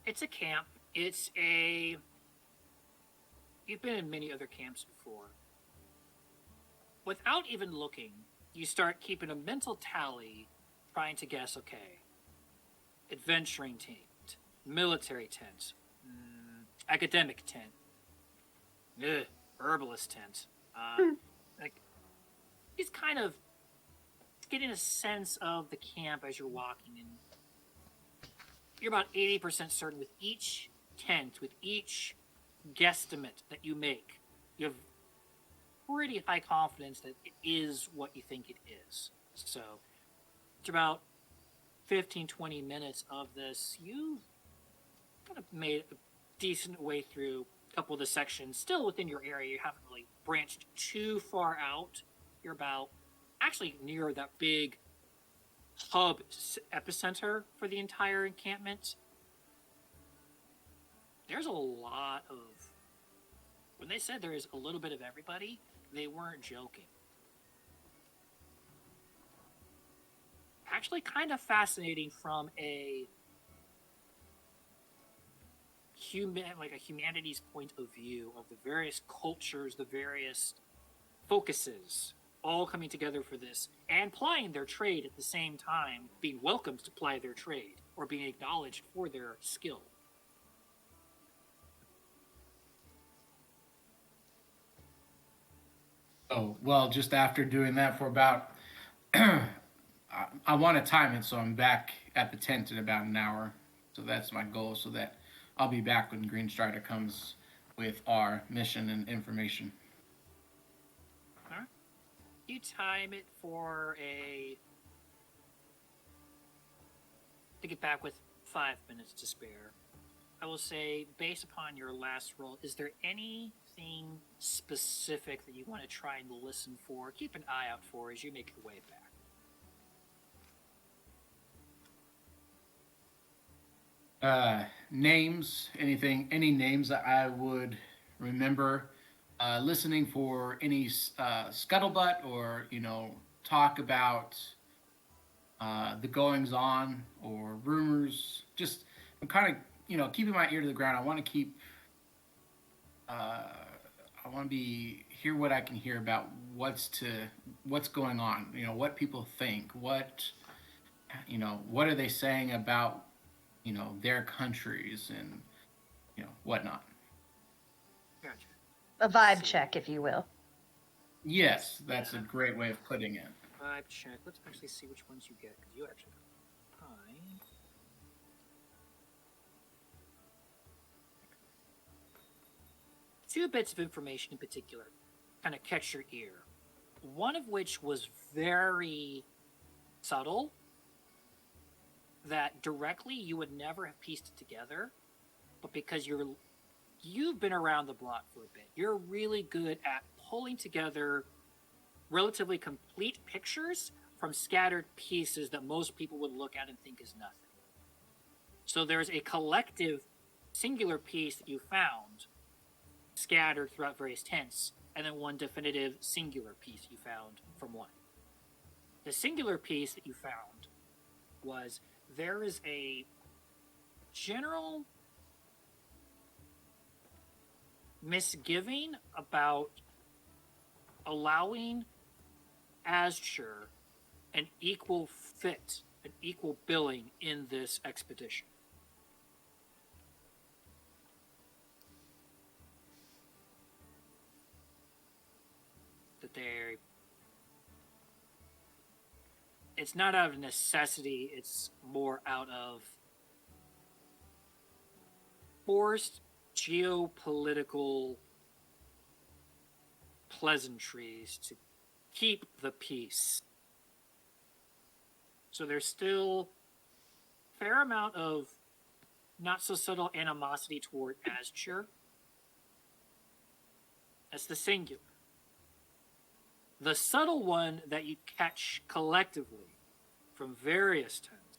It's a camp. You've been in many other camps before. Without even looking, you start keeping a mental tally, trying to guess, okay, adventuring tent, military tent, academic tent, herbalist tent. He's kind of getting a sense of the camp as you're walking, and you're about 80% certain with each tent, with each guesstimate that you make, you have pretty high confidence that it is what you think it is. So, after about 15, 20 minutes of this, you've kind of made a decent way through a couple of the sections. Still within your area, you haven't really branched too far out. You're about actually near that big hub epicenter for the entire encampment. There's a lot of... When they said there is a little bit of everybody, they weren't joking. Actually kind of fascinating from a humanities point of view of the various cultures, the various focuses, all coming together for this and plying their trade at the same time, being welcomed to ply their trade or being acknowledged for their skill. Oh, well, just after doing that for about, I want to time it so I'm back at the tent in about an hour. So that's my goal, so that I'll be back when Green Strider comes with our mission and information. All right. You time it for to get back with 5 minutes to spare. I will say, based upon your last roll, is there anything specific that you want to try and listen for, keep an eye out for as you make your way back? Names, any names that I would remember. Listening for any scuttlebutt or talk about the goings on or rumors. Just I'm kind of keeping my ear to the ground. I want to keep. I want to hear what I can hear about what's going on. What people think. What are they saying about their countries and whatnot. Gotcha. A vibe check, if you will. Yes, that's a great way of putting it. Vibe check. Let's actually see which ones you get, because you actually got high. Two bits of information in particular kind of catch your ear. One of which was very subtle, that directly you would never have pieced it together, but because you've been around the block for a bit, you're really good at pulling together relatively complete pictures from scattered pieces that most people would look at and think is nothing. So there's a collective singular piece that you found scattered throughout various tents, and then one definitive singular piece you found from one. The singular piece that you found was there is a general misgiving about allowing Azure an equal fit, an equal billing in this expedition. That it's not out of necessity, it's more out of forced geopolitical pleasantries to keep the peace. So there's still a fair amount of not so subtle animosity toward Azure. That's the singular. The subtle one that you catch collectively from various tents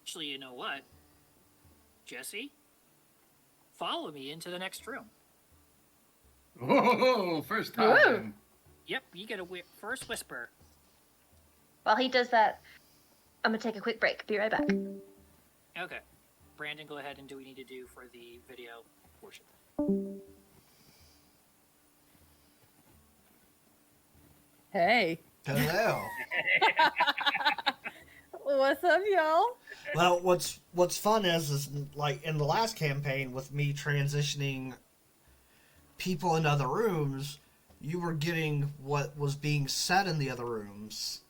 actually, you know what, Jesse? Follow me into the next room. Whoa, first time. Whoa. Yep, you get a first whisper. While he does that, I'm gonna take a quick break. Be right back. Okay. Brandon, go ahead and do what you need to do for the video portion. Hey. Hello. What's up, y'all? Well, what's fun is like in the last campaign with me transitioning people in other rooms, you were getting what was being said in the other rooms,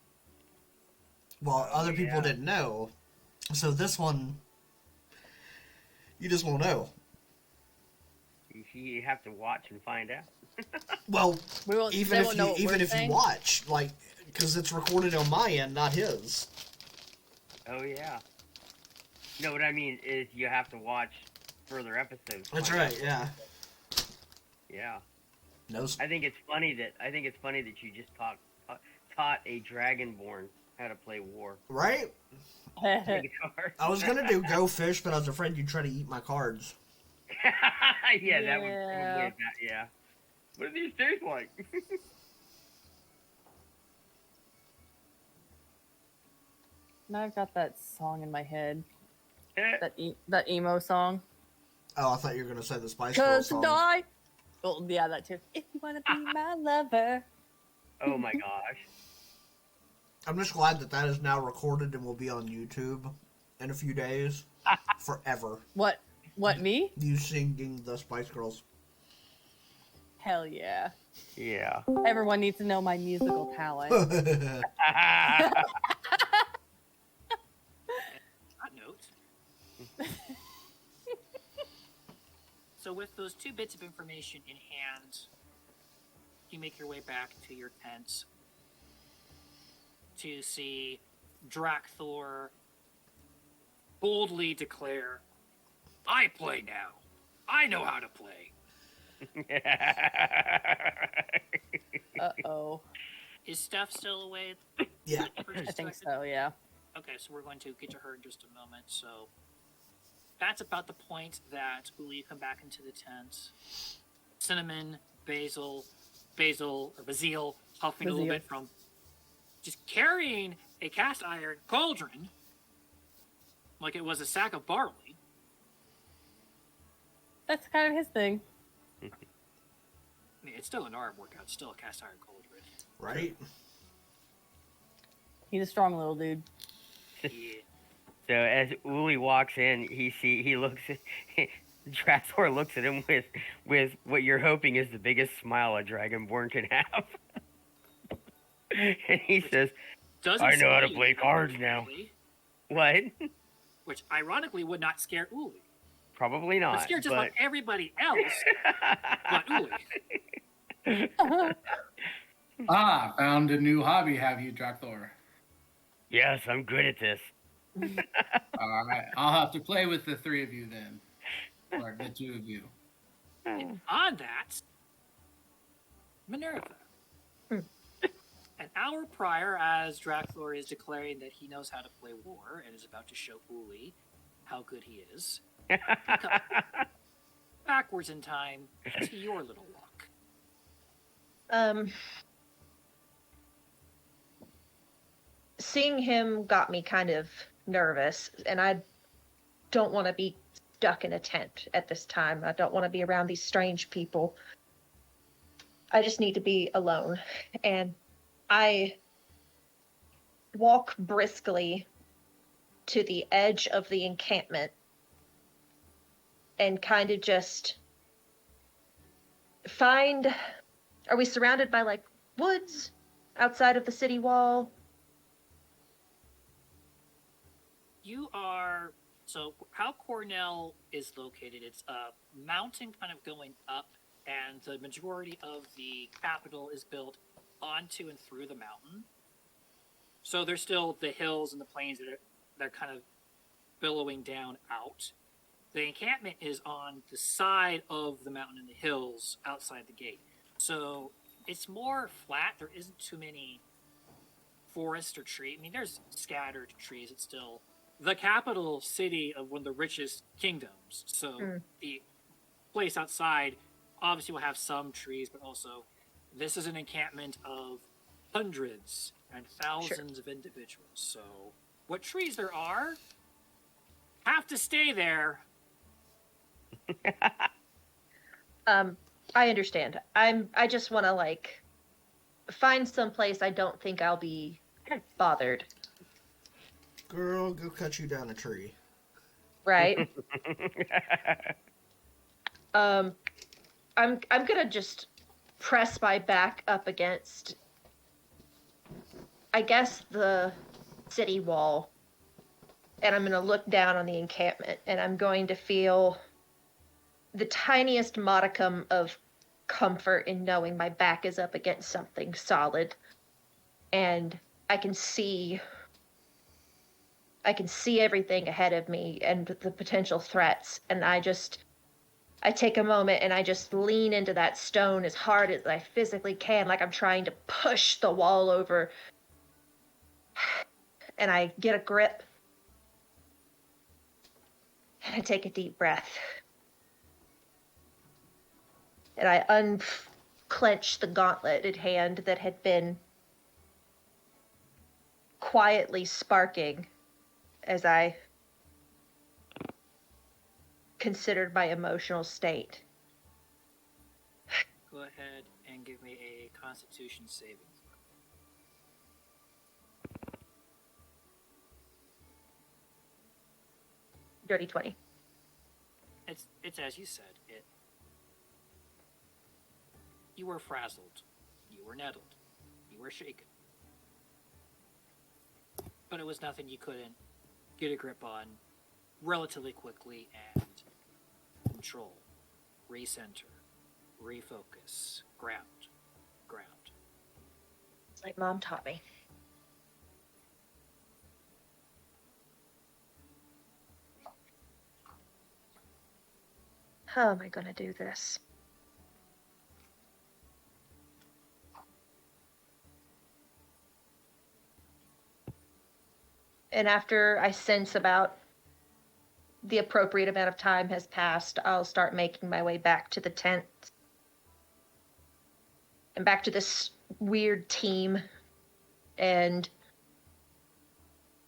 while other people didn't know. So this one, you just won't know. You have to watch and find out. Well, We won't. They won't know what even we're if you saying. watch, like, because it's recorded on my end, not his. Oh yeah. No, what I mean is you have to watch further episodes. That's find out. right. Yeah. Yeah. No. I think it's funny that you just taught a dragonborn how to play war. Right. Play guitar. I was gonna do go fish, but I was afraid you'd try to eat my cards. Yeah, that would Yeah. probably yeah. What do these taste like? Now I've got that song in my head. Eh, That emo song. Oh, I thought you were gonna say the Spice Girls Cause song. die. Oh yeah, that too. If you wanna be my lover. oh my gosh. I'm just glad that is now recorded and will be on YouTube in a few days, forever. What? What, me? You singing the Spice Girls. Hell yeah. Yeah. Everyone needs to know my musical talent. That note. So with those 2 bits of information in hand, you make your way back to your tent to see Drakthor boldly declare, "I play now. I know how to play." Uh-oh. Is Steph still away? Yeah. I think so, yeah. Okay, so we're going to get to her in just a moment. So that's about the point that Uli come back into the tent. Cinnamon, Basil, or Bazil, huffing a little Bazil. bit from just carrying a cast iron cauldron like it was a sack of barley. That's kind of his thing. I mean, it's still an arm workout, it's still a cast iron cauldron. Right? He's a strong little dude. Yeah. So as Uli walks in, he looks at Drakthor looks at him with what you're hoping is the biggest smile a dragonborn can have. And he says, Doesn't I know how to scare play you, cards now. ironically, "What? Which ironically would not scare Uli. Probably It not." would scare just but... about everybody else but Uli. Ah, found a new hobby, have you, Drakthor? Yes, I'm good at this. All right, I'll have to play with the 3 of you then, or the 2 of you. On that, Minerva. An hour prior, as Drakthor is declaring that he knows how to play war and is about to show Uli how good he is, backwards in time to your little walk. Seeing him got me kind of nervous, and I don't want to be stuck in a tent at this time. I don't want to be around these strange people. I just need to be alone. And I walk briskly to the edge of the encampment and kind of just find. Are we surrounded by like woods outside of the city wall? You are. So, how Cornell is located, it's a mountain kind of going up, and the majority of the capital is built onto and through the mountain. So, there's still the hills and the plains that are kind of billowing down out. The encampment is on the side of the mountain and the hills outside the gate. So, it's more flat. There isn't too many forests or trees. I mean, there's scattered trees. It's still the capital city of one of the richest kingdoms. So the place outside obviously will have some trees, but also this is an encampment of hundreds and thousands of individuals. So what trees there are have to stay there. I understand. I just want to like find some place I don't think I'll be bothered. Girl, go cut you down a tree. Right. I'm gonna just press my back up against, I guess, the city wall, and I'm gonna look down on the encampment, and I'm going to feel the tiniest modicum of comfort in knowing my back is up against something solid, and I can see everything ahead of me and the potential threats, and I take a moment and I just lean into that stone as hard as I physically can, like I'm trying to push the wall over. And I get a grip. And I take a deep breath. And I unclench the gauntleted hand that had been quietly sparking as I considered my emotional state. Go ahead and give me a Constitution saving throw. Dirty 20. It's as you said. You were frazzled. You were nettled. You were shaken. But it was nothing you couldn't get a grip on relatively quickly and control, recenter, refocus, ground. It's like Mom taught me. How am I going to do this? And after I sense about the appropriate amount of time has passed, I'll start making my way back to the tent. And back to this weird team. And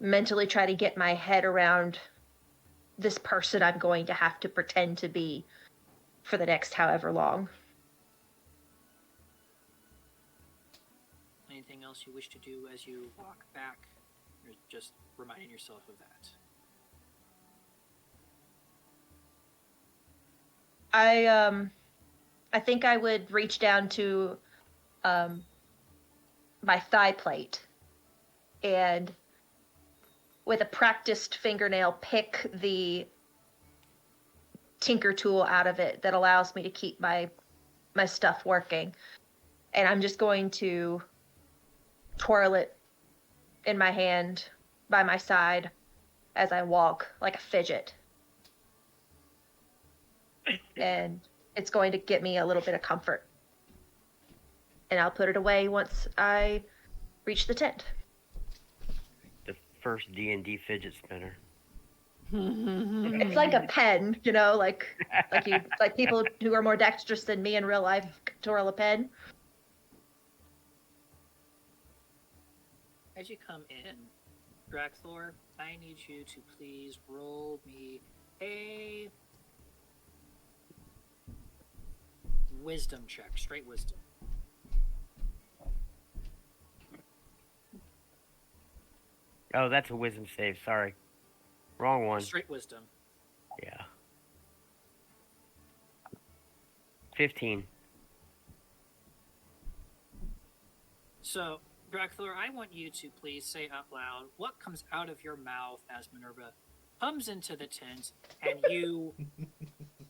mentally try to get my head around this person I'm going to have to pretend to be for the next however long. Anything else you wish to do as you walk back? Or just reminding yourself of that? I think I would reach down to my thigh plate and with a practiced fingernail pick the tinker tool out of it that allows me to keep my stuff working. And I'm just going to twirl it in my hand by my side as I walk like a fidget. And it's going to get me a little bit of comfort. And I'll put it away once I reach the tent. The first D&D fidget spinner. It's like a pen, like people who are more dexterous than me in real life twirl a pen. As you come in, Drakthor, I need you to please roll me a wisdom check, straight wisdom. Oh, that's a wisdom save. Sorry. Wrong one. Straight wisdom. Yeah. 15. So, Drakthor, I want you to please say out loud what comes out of your mouth as Minerva comes into the tent and you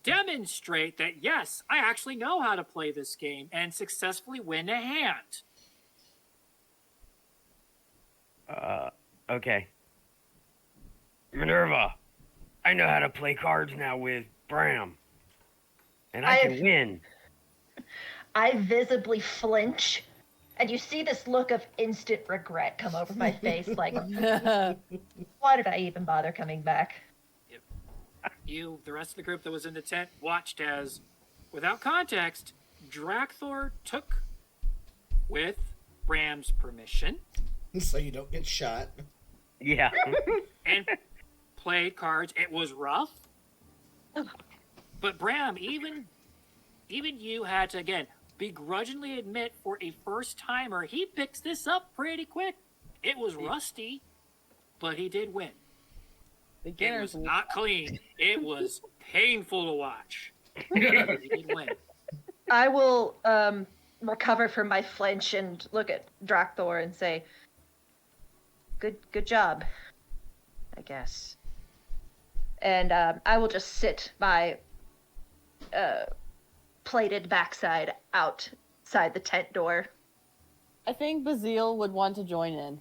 demonstrate that, yes, I actually know how to play this game and successfully win a hand. Okay. Minerva, I know how to play cards now with Bram. And I can win. I visibly flinch, and you see this look of instant regret come over my face, like, why did I even bother coming back? Yep. You, the rest of the group that was in the tent, watched as, without context, Drakthor took, with Bram's permission, So you don't get shot. Yeah. and played cards. It was rough. But Bram, even you had to, again, begrudgingly admit for a first timer, he picks this up pretty quick. It was rusty, but he did win. It Beginners. was not clean. It was painful to watch. He did win. I will recover from my flinch and look at Drakthor and say, "Good job, I guess." And I will just sit my plated backside outside the tent door. I think Bazil would want to join in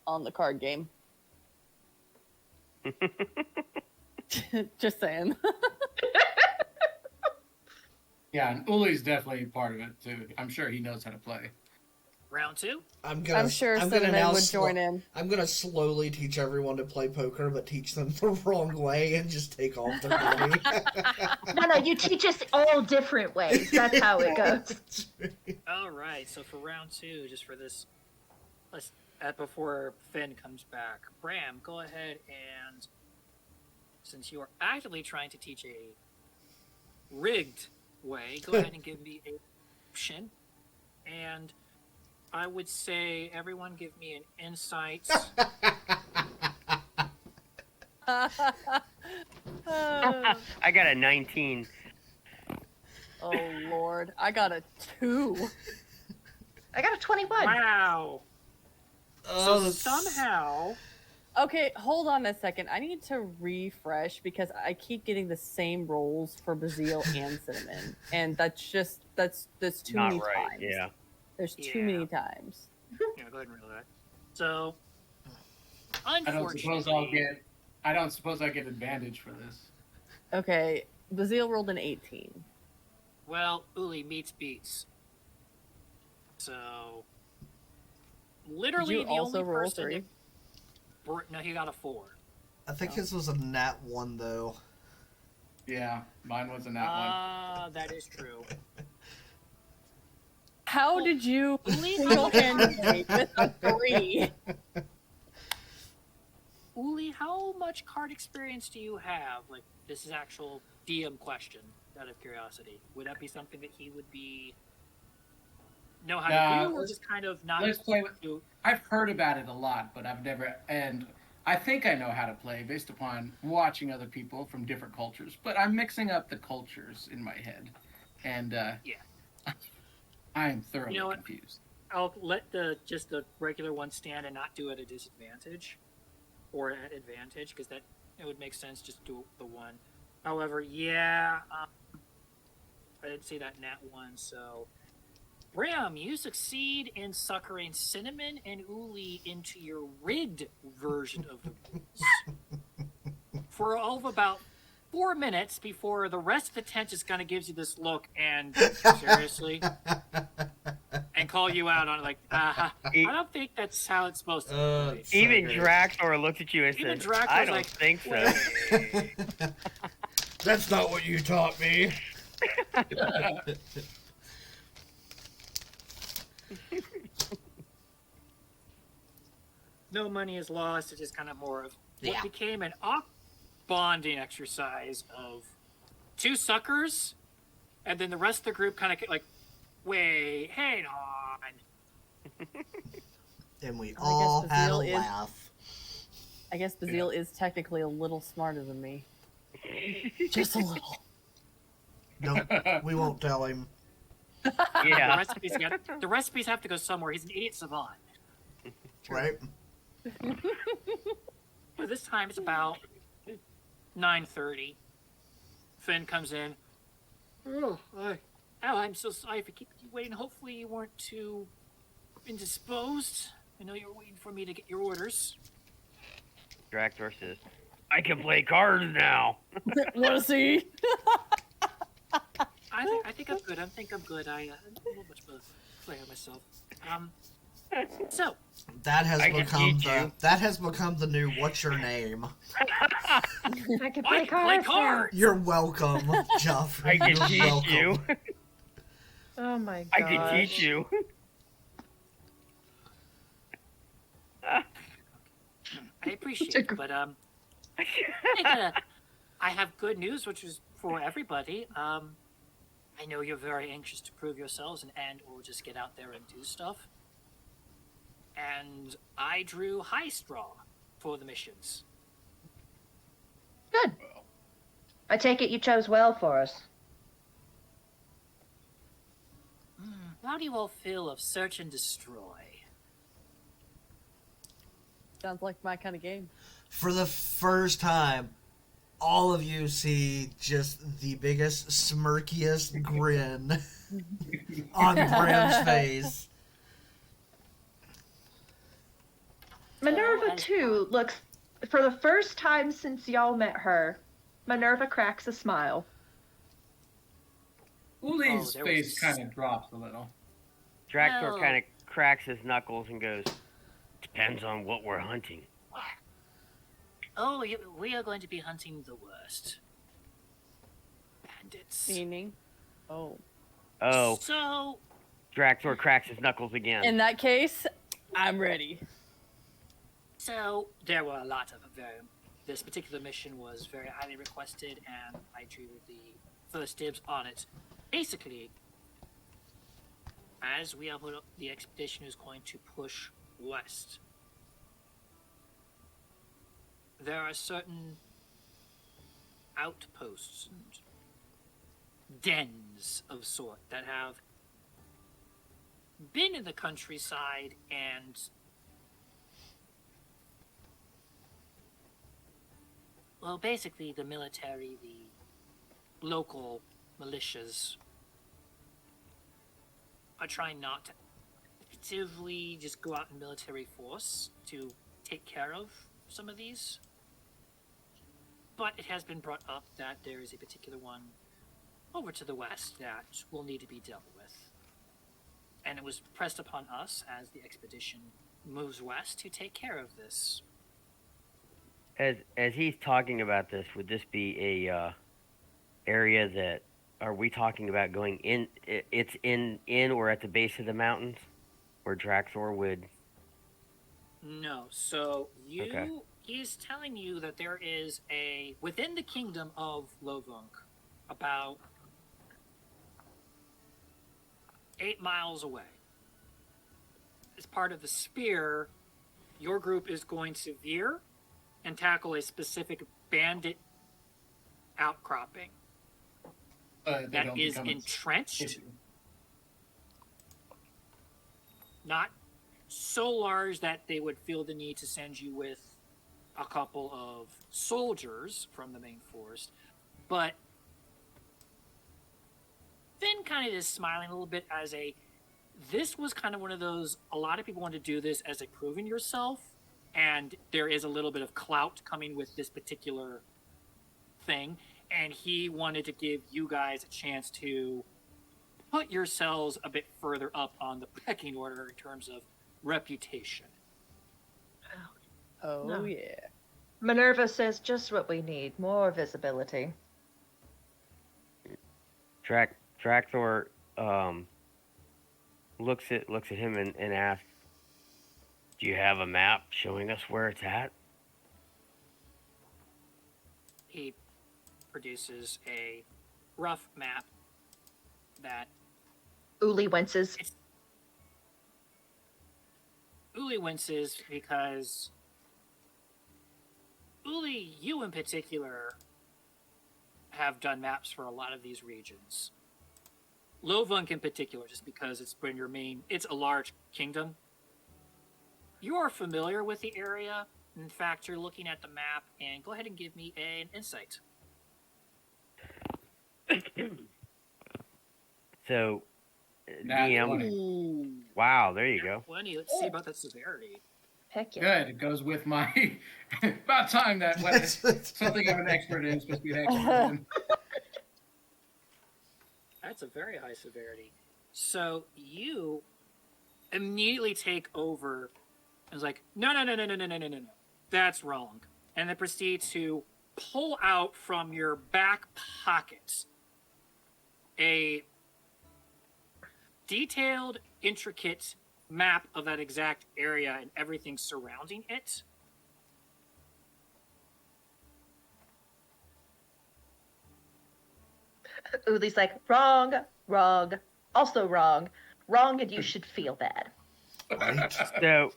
on the card game. Just saying. Yeah, and Uli's definitely part of it too. I'm sure he knows how to play. Round 2. I'm sure gonna Cinnamon now would join in. I'm gonna slowly teach everyone to play poker, but teach them the wrong way and just take off their money. No, you teach us all different ways. That's how it goes. All right, so for round 2, just for this, let's before Finn comes back, Bram, go ahead and, since you are actively trying to teach a rigged way, go ahead and give me a option, and I would say everyone give me an insight. I got a 19. Oh Lord, I got a 2. I got a 21. Wow. Oh, So that's- somehow, Okay, hold on a second. I need to refresh because I keep getting the same rolls for Bazil and Cinnamon, and that's too Not many right. times. Yeah. There's too Yeah. many times. yeah, go ahead and roll that. So, I don't suppose unfortunately, I don't suppose I get advantage for this. Okay, Bazil rolled an 18. well, Uli meets beats. So, literally Did you the also only roll person 3? that- no, he got a 4. I think his was a nat 1 though. Yeah, mine was in that one. That is true. How Well, did you Uli, single-handedly with a 3? Uli, how much card experience do you have? Like, this is actual DM question, out of curiosity. Would that be something that he would know how Nah, to do, or just kind of not Let's play with. do? I've heard about it a lot, but I've never. And I think I know how to play based upon watching other people from different cultures. But I'm mixing up the cultures in my head, and Yeah. I am thoroughly You know what? confused. I'll let just the regular one stand and not do it at a disadvantage, or at advantage, because that it would make sense just do the one. However, yeah, I didn't see that nat 1, so Bram, you succeed in suckering Cinnamon and Uli into your rigged version of the rules for over about 4 minutes before the rest of the tent just kind of gives you this look and seriously, and call you out on it like, I don't think that's how it's supposed to be. It's so Even great. Drakthor looked at you and Even said, Drakthor's "I don't like, think so." "Wait." That's not what you taught me. No money is lost. It's just kind of more of what Yeah. became an bonding exercise of 2 suckers, and then the rest of the group kind of like, wait, hang on. And we I all guess had a Bazil is- laugh. I guess Bazil is technically a little smarter than me. Just a little. Nope, we won't tell him. The Yeah. recipes have to go somewhere. He's an idiot savant. Right? But this time it's about 9:30. Finn comes in. Oh, I'm so sorry for keeping you waiting. Hopefully you weren't too indisposed. I know you were waiting for me to get your orders. Drakthor says, "I can play cards now." Wanna see? I think I'm good. I think I'm good. I don't know much of a player myself. So That has I can become teach you. that has become the new "What's your name?" I can I play can play cards. now. cards. You're welcome, Joffrey. I can You're teach welcome. you. Oh my god. I can teach you. I appreciate it, but I have good news, which is for everybody. I know you're very anxious to prove yourselves and or just get out there and do stuff. And I drew high straw for the missions. Good. I take it you chose well for us. How do you all feel of search and destroy? Sounds like my kind of game. For the first time, all of you see just the biggest, smirkiest grin on Brim's face. Minerva, as too, looks, for the first time since y'all met her, Minerva cracks a smile. Uli's there face was- kind of drops a little. Drakthor Well- kind of cracks his knuckles and goes, "Depends on what we're hunting." Oh, we are going to be hunting the worst. Bandits. Meaning? Oh. Oh, So, Drakthor cracks his knuckles again. In that case, I'm ready. so there were a lot of them. This particular mission was very highly requested, and I drew the first dibs on it. Basically, as we are the expedition is going to push west, there are certain outposts and dens of sort that have been in the countryside and well, basically the military, the local militias are trying not to actively just go out in military force to take care of some of these. But it has been brought up that there is a particular one over to the west that will need to be dealt with. And it was pressed upon us as the expedition moves west to take care of this. As he's talking about this, would this be a area that are we talking about going in? It's in or at the base of the mountains, where Drakthor would. No, so Okay. he's telling you that there is a within the kingdom of Lovunk, about 8 miles away. As part of the spear, your group is going to veer and tackle a specific bandit outcropping They that don't is become a entrenched, issue. not so large that they would feel the need to send you with a couple of soldiers from the main force, but Finn kind of is smiling a little bit as this was kind of one of those, a lot of people want to do this as a proving yourself, and there is a little bit of clout coming with this particular thing, and he wanted to give you guys a chance to put yourselves a bit further up on the pecking order in terms of reputation. Oh, No. yeah. Minerva says just what we need, more visibility. Drakthor looks at him and asks, "Do you have a map showing us where it's at?" He produces a rough map that Uli winces. Uli winces because Uli, you in particular, have done maps for a lot of these regions. Lovunk in particular, just because it's been your main, it's a large kingdom. You are familiar with the area. In fact, you're looking at the map, and go ahead and give me an insight. So, Nat DM. 20. Wow, there you go. 20, let's see about that severity. Heck yeah. Good. It goes with my. About time that went. Something I'm an expert in, supposed to be an expert in. That's a very high severity. So you immediately take over and is like, no. That's wrong. And then proceed to pull out from your back pocket a detailed, intricate map of that exact area and everything surrounding it. Uli's like, wrong, also wrong, and you should feel bad. Right?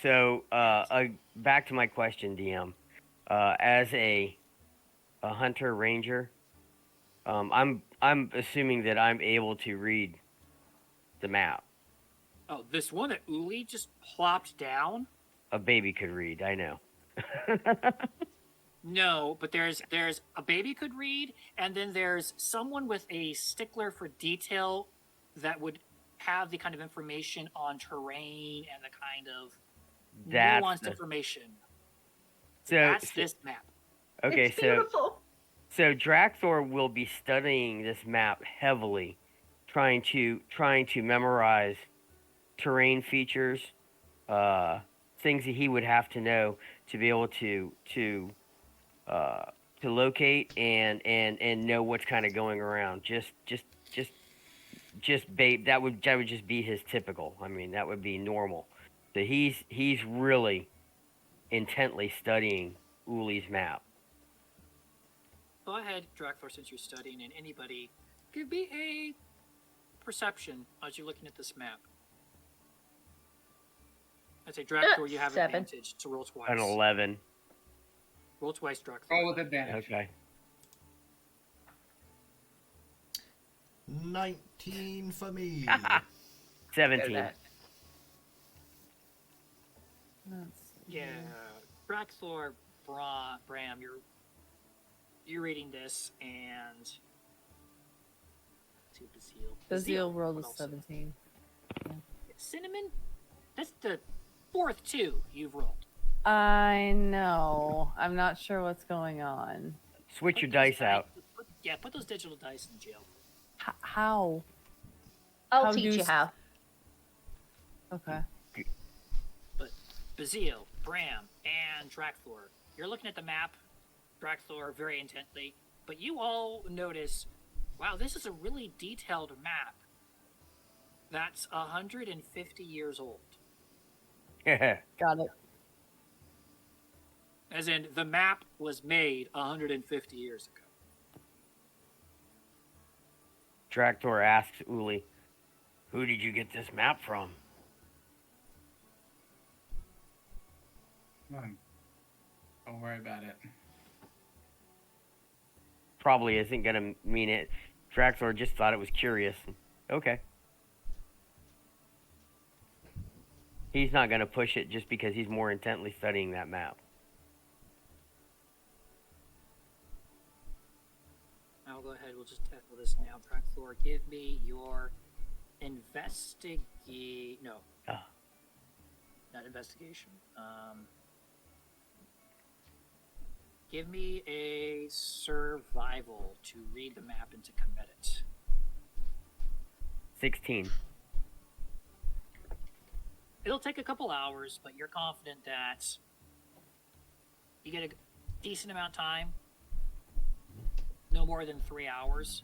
So, back to my question, DM. As a hunter ranger, I'm assuming that I'm able to read the map. Oh, this one that Uli just plopped down? A baby could read. I know. No, but there's a baby could read, and then there's someone with a stickler for detail that would have the kind of information on terrain and the kind of That's nuanced the, information. so, That's so this map. okay. It's beautiful. So Drakthor will be studying this map heavily, trying to memorize terrain features, uh, things that he would have to know to be able uh, to locate and know what's kind of going around. Just babe. That would just be his typical. I mean, that would be normal. So he's really intently studying Uli's map. Go ahead, Drakthor, since you're studying, and anybody, give me a perception as you're looking at this map. I'd say, Drakthor, you have 7. advantage to roll twice. An 11. Roll twice, Drakthor. Roll with advantage. Okay. 19 for me. 17. Let's see. Yeah, Drakthor, Bram, you're reading this, and let's see, Bazil rolled a what else? 17. Cinnamon, that's the fourth 2 you've rolled. I know. I'm not sure what's going on. Switch Put your those dice out. put those digital dice in jail. How? I'll How teach do you s- how. Okay. But Bazil, Bram, and Drakthor, you're looking at the map, Drakthor, very intently, but you all notice, wow, this is a really detailed map that's 150 years old. Got it. As in, the map was made 150 years ago. Drakthor asks Uli, "Who did you get this map from?" Don't worry about it. Probably isn't gonna mean it. Drakthor just thought it was curious. Okay. He's not gonna push it just because he's more intently studying that map. I'll go ahead, we'll just tackle this now. Drakthor, give me your No. Ah. Not investigation. Give me a survival to read the map and to commit it. 16. It'll take a couple hours, but you're confident that you get a decent amount of time, no more than 3 hours.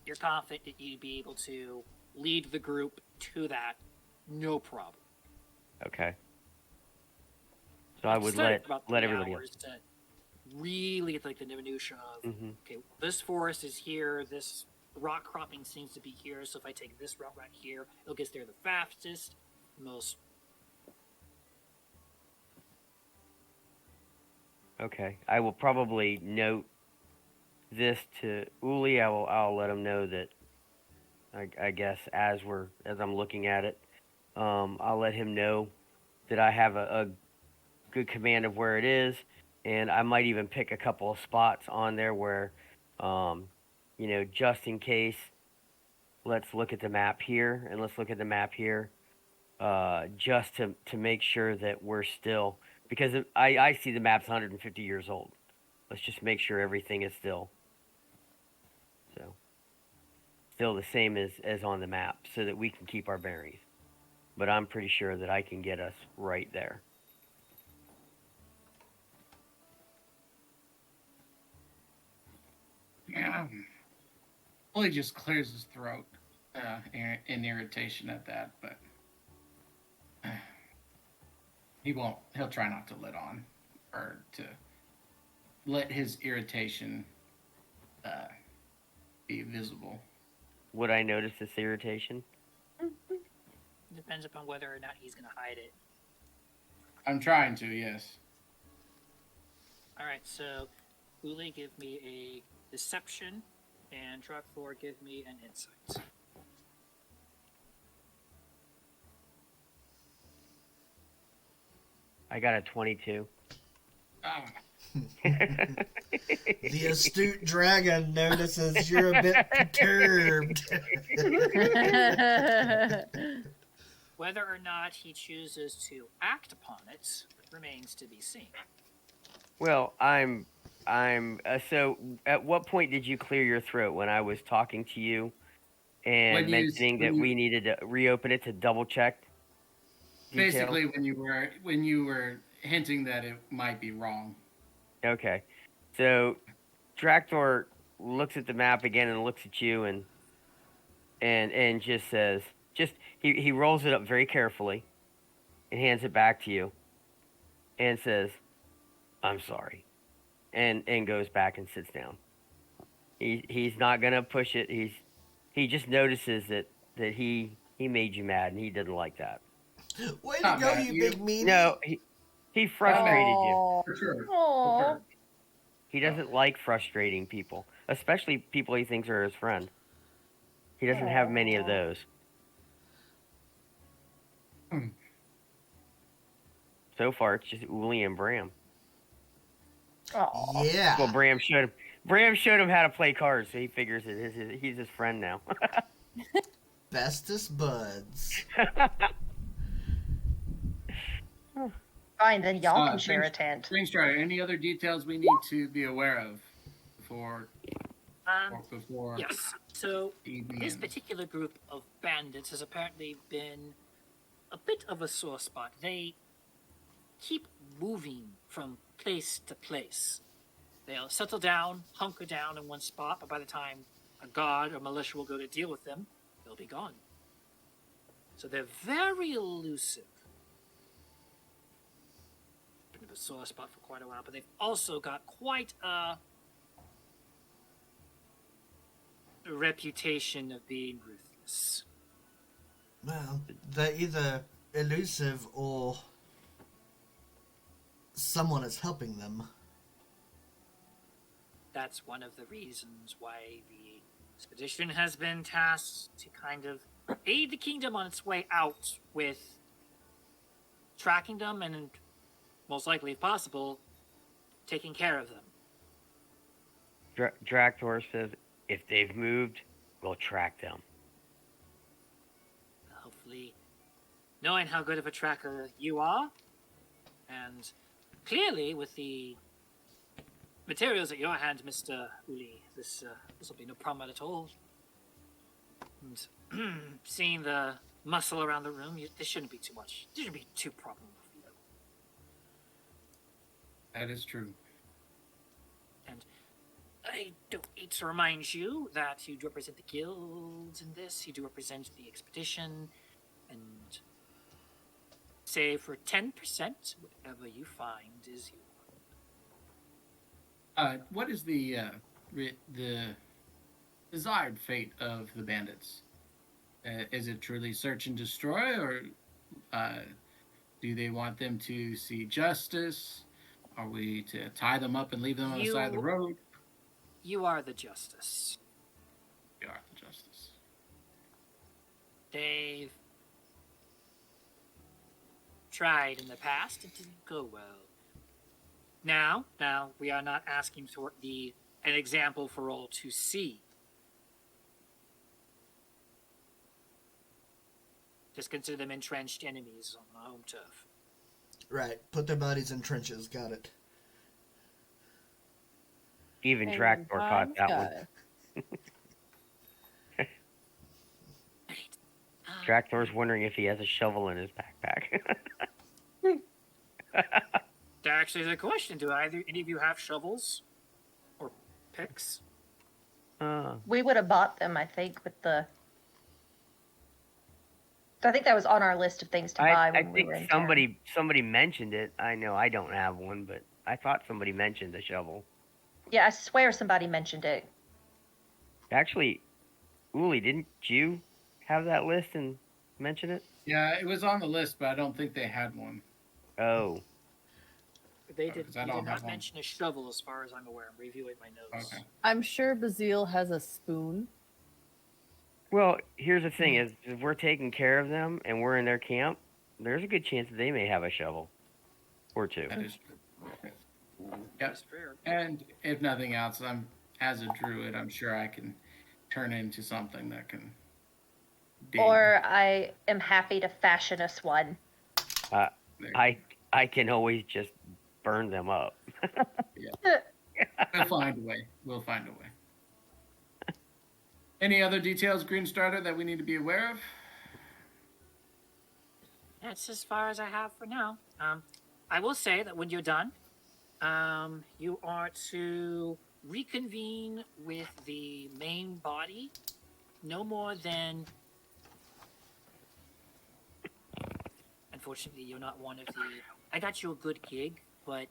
You're confident that you'd be able to lead the group to that, no problem. Okay. So I would Studied let about let 3 everybody hours to really get like the minutia of Mhm. okay, this forest is here, this rock cropping seems to be here, so if I take this route right here, it'll get there the fastest, most. Okay. I will probably note this to Uli. I'll let him know that I guess as I'm looking at it, I'll let him know that I have a good command of where it is, and I might even pick a couple of spots on there where, just in case. Let's look at the map here, and let's look at the map here, just to make sure that we're still, because I see the map's 150 years old. Let's just make sure everything is still the same as on the map, so that we can keep our bearings. But I'm pretty sure that I can get us right there. Yeah. Well, he just clears his throat in irritation at that, but he won't. He'll try not to let on or to let his irritation be visible. Would I notice this irritation? Depends upon whether or not he's going to hide it. I'm trying to, yes. All right, so Uli, give me a deception, and Drakthor, give me an insight. I got a 22. Ah, The astute dragon notices you're a bit perturbed. Whether or not he chooses to act upon it remains to be seen. Well, I'm. So, at what point did you clear your throat when I was talking to you and when mentioning that you we needed to reopen it to double check details? basically when you were hinting that it might be wrong. Okay. So, Drakthor looks at the map again and looks at you and just says, he rolls it up very carefully and hands it back to you and says, "I'm sorry," and goes back and sits down. He's not gonna push it. He just notices that he made you mad and he didn't like that. Way to Not go, bad. you You- big meanie. No, he frustrated you. Aw. For sure. Aw. For sure. He doesn't like frustrating people, especially people he thinks are his friend. He doesn't have many of those. Hmm. So far, it's just Uli and Bram. Aw. Yeah. Well, Bram showed him. Bram showed him how to play cards, so he figures he's his friend now. Bestest buds. Fine, then y'all can Uh, share a thanks- tent. Strider, any other details we need to be aware of before Yes. So the evening this ends? particular group of bandits has apparently been a bit of a sore spot. They keep moving from place to place. They'll settle down, hunker down in one spot, but by the time a guard or militia will go to deal with them, they'll be gone. So they're very elusive. Been a sore spot for quite a while, but they've also got quite a reputation of being ruthless. Well, they're either elusive or someone is helping them. That's one of the reasons why the expedition has been tasked to kind of aid the kingdom on its way out with tracking them and, most likely, if possible, taking care of them. Drakthor says, "If they've moved, we'll track them." Hopefully, knowing how good of a tracker you are, and clearly with the materials at your hand, Mr. Uli, this will be no problem at all. And seeing the muscle around the room, this shouldn't be too much. This shouldn't be too problem for you. That is true. And I don't need to remind you that you do represent the guilds in this. You do represent the expedition, and save for 10%, whatever you find is yours. What is the desired fate of the bandits? Is it truly search and destroy, or do they want them to see justice? Are we to tie them up and leave them on the side of the road? You are the justice. We are the justice. They've tried in the past. It didn't go well. Now, we are not asking for an example for all to see. Just consider them entrenched enemies on the home turf. Right. Put their bodies in trenches. Got it. Even And Drakthor caught time's that got one. it. Drakthor's wondering if he has a shovel in his backpack. That actually is a question. Do any of you have shovels or picks? We would have bought them, I think, with the. I think that was on our list of things to buy I when we think were in town. somebody mentioned it. I know I don't have one, but I thought somebody mentioned the shovel. Yeah, I swear somebody mentioned it. Actually, Uli, didn't you have that list and mention it? Yeah, it was on the list, but I don't think they had one. Oh, They Oh, did. 'cause I He don't did not have one. mention a shovel, as far as I'm aware. I'm reviewing my notes. Okay. I'm sure Bazil has a spoon. well, here's the thing: is if we're taking care of them and we're in their camp, there's a good chance that they may have a shovel or two. That is true. Yep. That's fair. And if nothing else, as a druid, I'm sure I can turn into something that can dig. Or I am happy to fashion us one. There. I can always just burn them up. We'll find a way. We'll find a way. Any other details, Green Starter, that we need to be aware of? That's as far as I have for now. I will say that when you're done, you are to reconvene with the main body no more than. Unfortunately, you're not one of the. I got you a good gig, but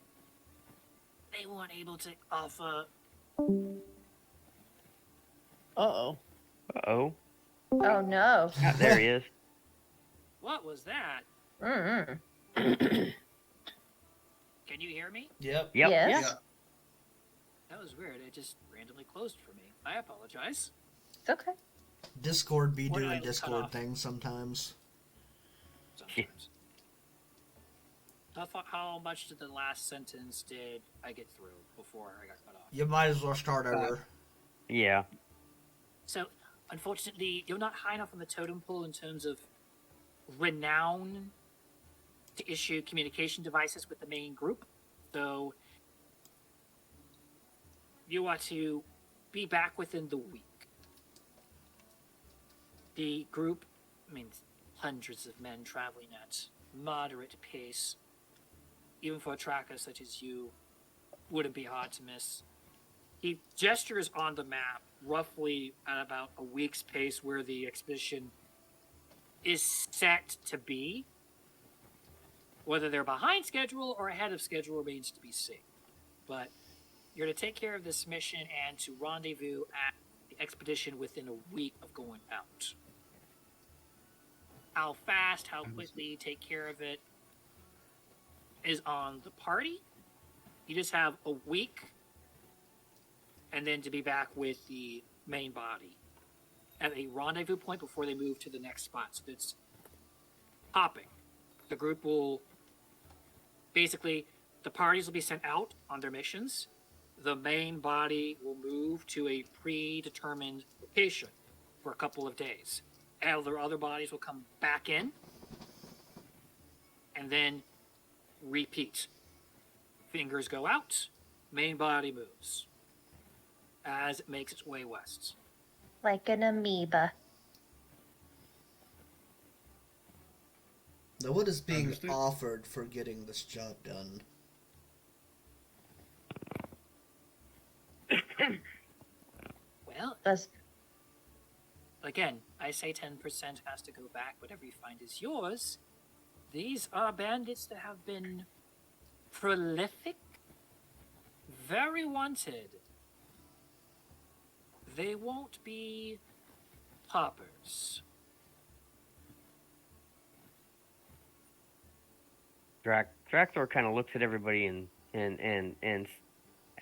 they weren't able to offer. Uh-oh. Oh, Oh no. there he is. What was that? Mm-mm. Can you hear me? Yep. Yep. Yes. Yeah. That was weird. It just randomly closed for me. I apologize. It's okay. Discord be What did I doing cut Discord off? things sometimes. Sometimes. How much did the last sentence did I get through before I got cut off? You might as well start over. Yeah. So, unfortunately, you're not high enough on the totem pole in terms of renown to issue communication devices with the main group. So, you are to be back within the week. The group, hundreds of men traveling at moderate pace, even for a tracker such as you, wouldn't be hard to miss. He gestures on the map roughly at about a week's pace where the expedition is set to be. Whether they're behind schedule or ahead of schedule remains to be seen. But you're to take care of this mission and to rendezvous at the expedition within a week of going out. How fast, how quickly you take care of it is on the party. You just have a week and then to be back with the main body at a rendezvous point before they move to the next spot. So it's hopping. The group will basically, the parties will be sent out on their missions. The main body will move to a predetermined location for a couple of days. And their other bodies will come back in and then repeat. Fingers go out, main body moves as it makes its way west. Like an amoeba. Now, what is being Understood. offered for getting this job done? Well, Does again, I say 10% has to go back. Whatever you find is yours. These are bandits that have been prolific, very wanted. They won't be poppers. Drakthor kind of looks at everybody and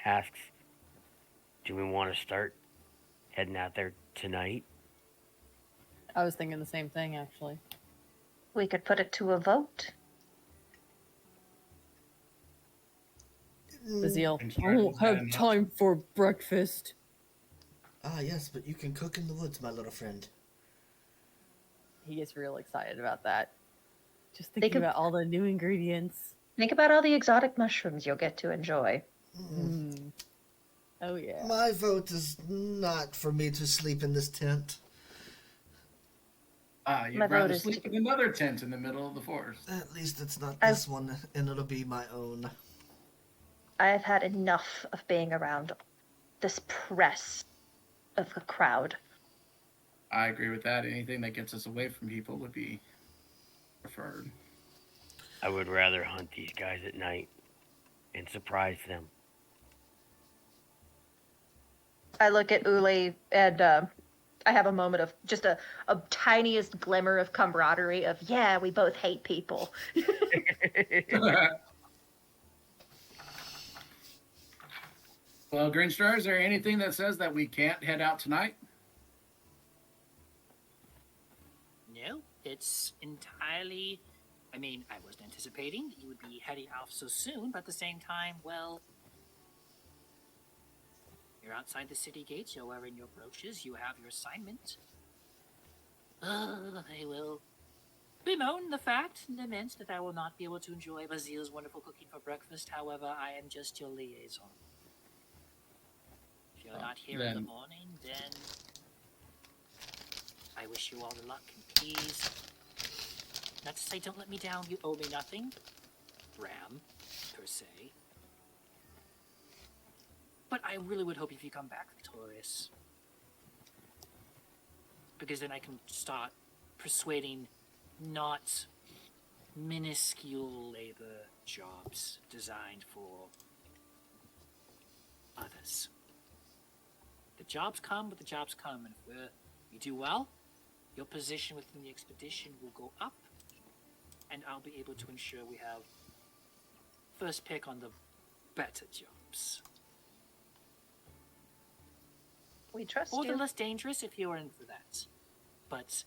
asks, "Do we want to start heading out there tonight?" I was thinking the same thing, actually. we could put it to a vote? Bazil, And I try to won't set have enough- time for breakfast. Ah, yes, but you can cook in the woods, my little friend. He gets real excited about that. Just They thinking could- about all the new ingredients. Think about all the exotic mushrooms you'll get to enjoy. Mm. Oh, yeah. My vote is not for me to sleep in this tent. You'd My vote rather is sleep to- in another tent in the middle of the forest. At least it's not I- this one, and it'll be my own. I've had enough of being around this press of the crowd. I agree with that. Anything that gets us away from people would be preferred. I would rather hunt these guys at night and surprise them. I look at Uli and I have a moment of just a tiniest glimmer of camaraderie of, yeah, we both hate people. Well, Greenstar, is there anything that says that we can't head out tonight? No, it's entirely. I mean, I wasn't anticipating that you would be heading off so soon, but at the same time, well, you're outside the city gates, you're wearing your brooches, you have your assignment. I will bemoan the fact and lament that I will not be able to enjoy Basil's wonderful cooking for breakfast. However, I am just your liaison. If you're not here in the morning, then I wish you all the luck and please. Not to say don't let me down, you owe me nothing, Ram, per se. But I really would hope if you come back victorious. Because then I can start persuading not minuscule labor jobs designed for others. The jobs come, but the jobs come, and if you do well, your position within the expedition will go up, and I'll be able to ensure we have first pick on the better jobs. We trust Or you. the less dangerous if you're in for that. But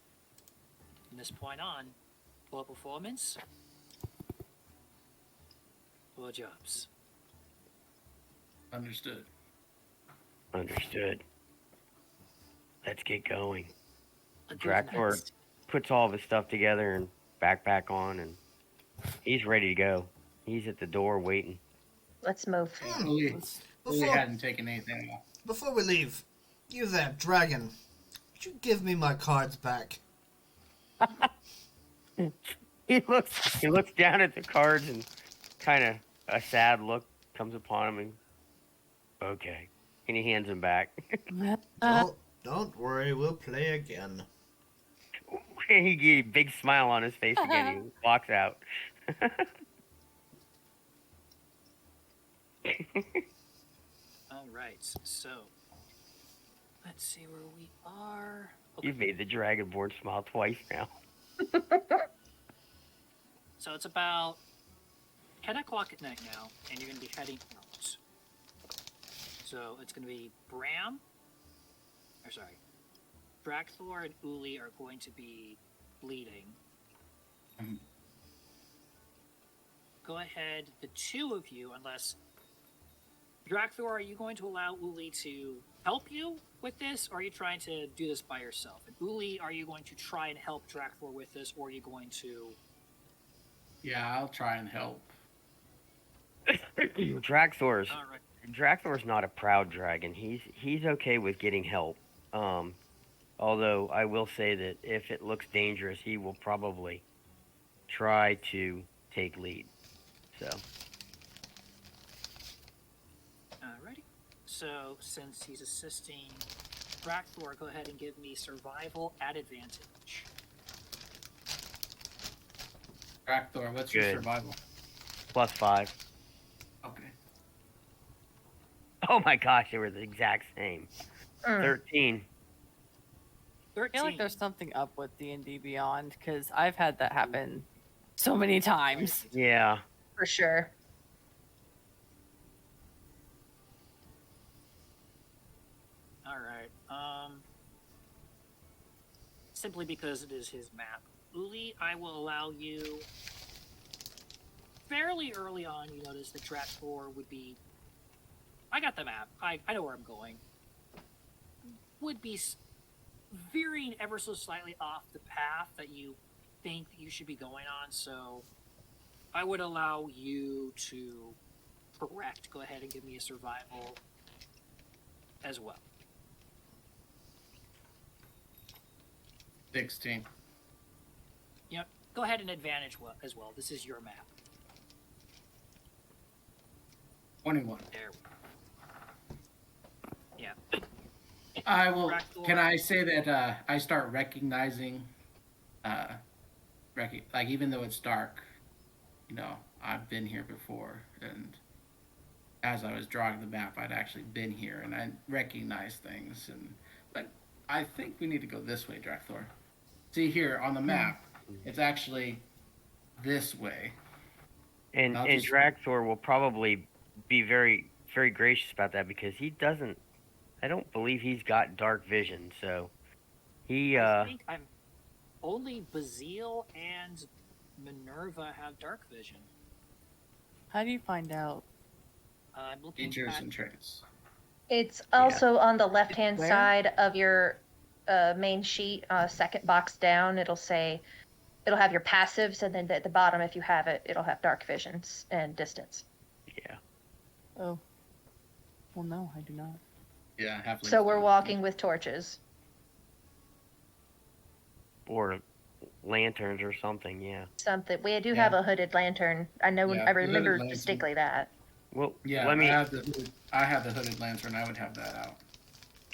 from this point on, poor performance, poor jobs. Understood. Understood. Let's get going. A good Drakthor night. puts all of his stuff together and backpack on, and he's ready to go. He's at the door waiting. Let's move. Uli Before, hadn't taken anything off. before we leave, you there, dragon. Would you give me my cards back? He looks down at the cards, and kind of a sad look comes upon him. And okay, and he hands them back. Don't worry, we'll play again. He gets a big smile on his face again. He walks out. All right, so let's see where we are. Okay. You've made the Dragonborn smile twice now. So it's about 10 o'clock at night now, and you're going to be heading out. So it's going to be Drakthor and Uli are going to be bleeding. Mhm. Go ahead, the two of you, unless... Drakthor, are you going to allow Uli to help you with this, or are you trying to do this by yourself? And Uli, are you going to try and help Drakthor with this, or are you going to... Yeah, I'll try and help. Drakthor's All right. Drakthor's not a proud dragon. He's okay with getting help. Although I will say that if it looks dangerous, he will probably try to take lead. So Alrighty. So, since he's assisting Drakthor, go ahead and give me survival at advantage. Drakthor, what's your Good. survival? +5. Okay. Oh my gosh, they were the exact same. 13. 13. I feel like there's something up with D&D Beyond because I've had that happen so many times. Yeah. For sure. Alright. Simply because it is his map. Uli, I will allow you... Fairly early on, you notice that Drakthor would be... I got the map. I know where I'm going. Would be veering ever so slightly off the path that you think that you should be going on, so I would allow you to correct. Go ahead and give me a survival as well. 16. Yep. Go ahead and advantage as well. This is your map. 21. There we go. Yeah. I will. Drakthor. Can I say that I start recognizing, like even though it's dark, you know, I've been here before, and as I was drawing the map, I'd actually been here, and I recognize things, and like I think we need to go this way, Drakthor. See here on the map, it's actually this way. And I'll and just- Drakthor will probably be very very gracious about that because he doesn't. I don't believe he's got dark vision, so he I think I'm only Bazil and Minerva have dark vision. How do you find out? I'm looking Features at and traits. It's also on the left-hand Where? side of your main sheet, second box down. It'll have your passives, and then at the bottom, if you have it, it'll have dark visions and distance. yeah. Oh. Well, no, I do not. Yeah, halfling. So we're walking with torches. Or lanterns or something. Yeah. Something. We do Yeah. have a hooded lantern. I know. Yeah, I the hooded remember lantern. distinctly that. Well, Yeah, let me. I have the hooded lantern. I would have that out.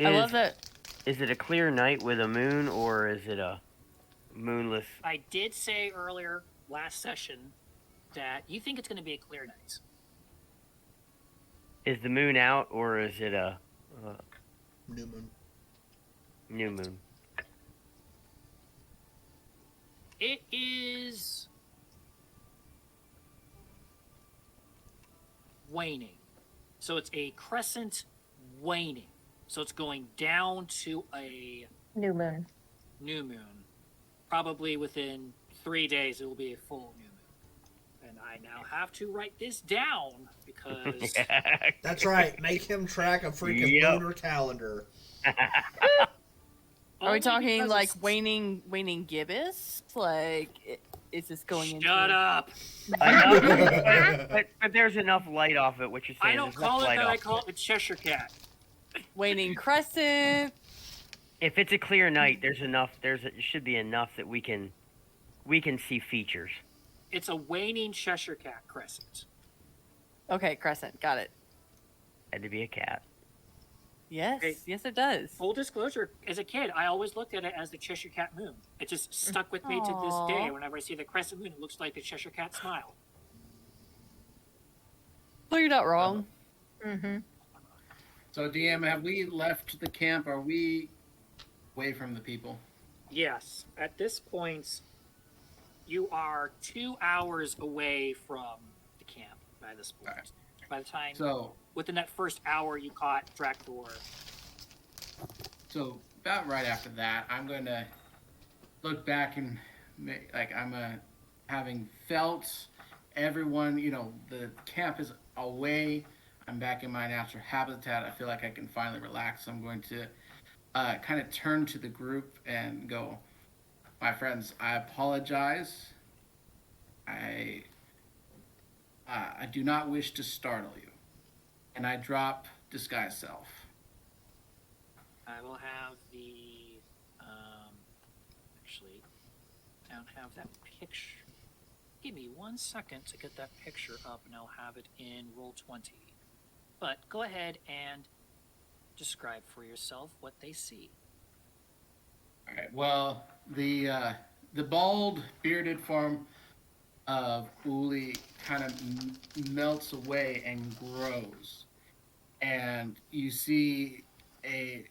I love that. Is it a clear night with a moon, or is it a moonless? I did say earlier last session that you think it's going to be a clear night. Is the moon out, or is it a New moon. new moon? It is waning. So it's a crescent waning. So it's going down to a New moon. new moon. Probably within 3 days, it will be a full new moon. And I now have to write this down because That's right. Make him track a freaking Yep. lunar calendar. Are we only talking because like it's- waning gibbous? Like, is this going into? Shut up! but there's enough light off it. What you're saying? I don't there's enough call it light that. I off call it the Cheshire Cat. Waning crescent. If it's a clear night, there's enough. It should be enough that we can see features. It's a waning Cheshire Cat crescent. Okay, crescent. Got it. Had to be a cat. Yes, Okay. yes, it does. Full disclosure, as a kid, I always looked at it as the Cheshire Cat moon. It just stuck with me to this day. Aw. Whenever I see the crescent moon, it looks like the Cheshire Cat smile. Well, you're not wrong. Mm-hmm. So, DM, have we left the camp? Are we away from the people? Yes, at this point, you are 2 hours away from the camp by this point. Alright. By the time, So, within that first hour, you caught Drakthor. So about right after that, I'm going to look back and having felt everyone, the camp is away. I'm back in my natural habitat. I feel like I can finally relax. I'm going to kind of turn to the group and go, my friends, I apologize. I do not wish to startle you. And I drop disguise self. I will have the. Actually, I don't have that picture. Give me 1 second to get that picture up, and I'll have it in Roll20. But go ahead and describe for yourself what they see. All right. Well, the bald, bearded form of Uli kind of melts away and grows, and you see a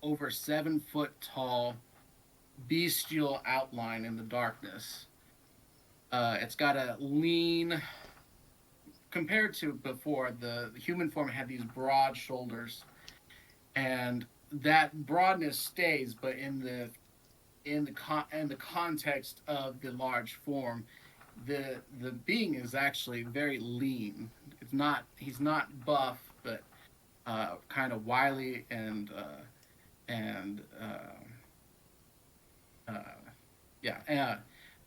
over 7 foot tall bestial outline in the darkness. It's got a lean. Compared to before, the human form had these broad shoulders, and that broadness stays, but in the context of the large form, the being is actually very lean. He's not buff, but kind of wily and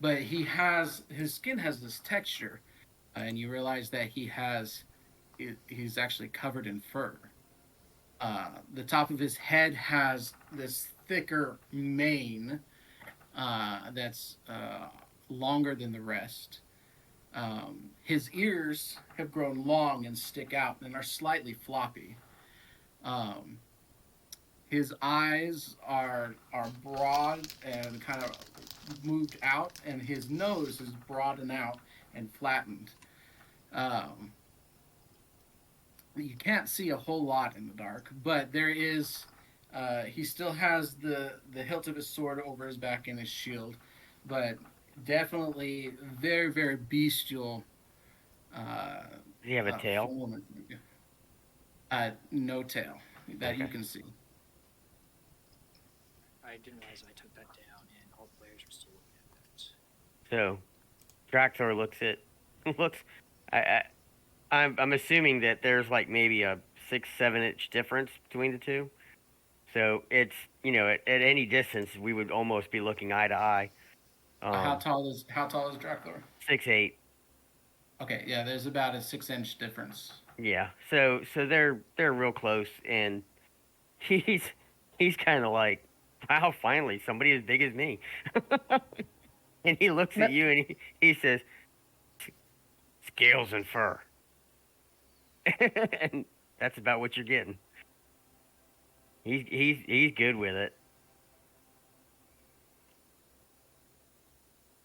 but his skin has this texture, and you realize that he's actually covered in fur. The top of his head has this thicker mane that's longer than the rest. His ears have grown long and stick out and are slightly floppy. His eyes are broad and kind of moved out, and his nose is broadened out and flattened. You can't see a whole lot in the dark, but there is. He still has the hilt of his sword over his back and his shield, but definitely very, very bestial Does he have a tail? form. No tail that you Okay. can see. I didn't realize I took that down, and all players are still looking at that. So, Drakthor looks. I, I'm assuming that there's like maybe a 6-7 inch difference between the two. So it's at any distance we would almost be looking eye to eye. How tall is Drakthor? 6'8". Okay, yeah, there's about a 6-inch difference. Yeah. So they're real close, and he's he's kind of like, wow, finally somebody as big as me. And he looks at But- you and he says, scales and fur. And that's about what you're getting. He's good with it.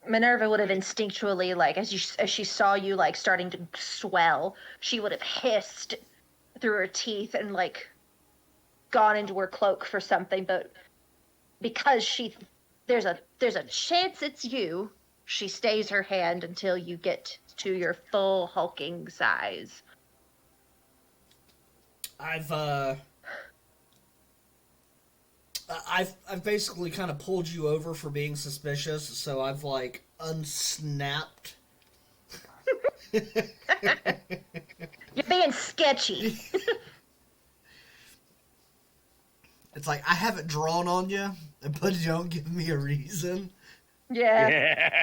Minerva would have instinctually, like, as she saw you, like, starting to swell, she would have hissed through her teeth and, like, gone into her cloak for something, but because there's a chance it's you, she stays her hand until you get to your full hulking size. I've basically kind of pulled you over for being suspicious, so I've like unsnapped. You're being sketchy. It's like I haven't drawn on you, but you don't give me a reason. Yeah.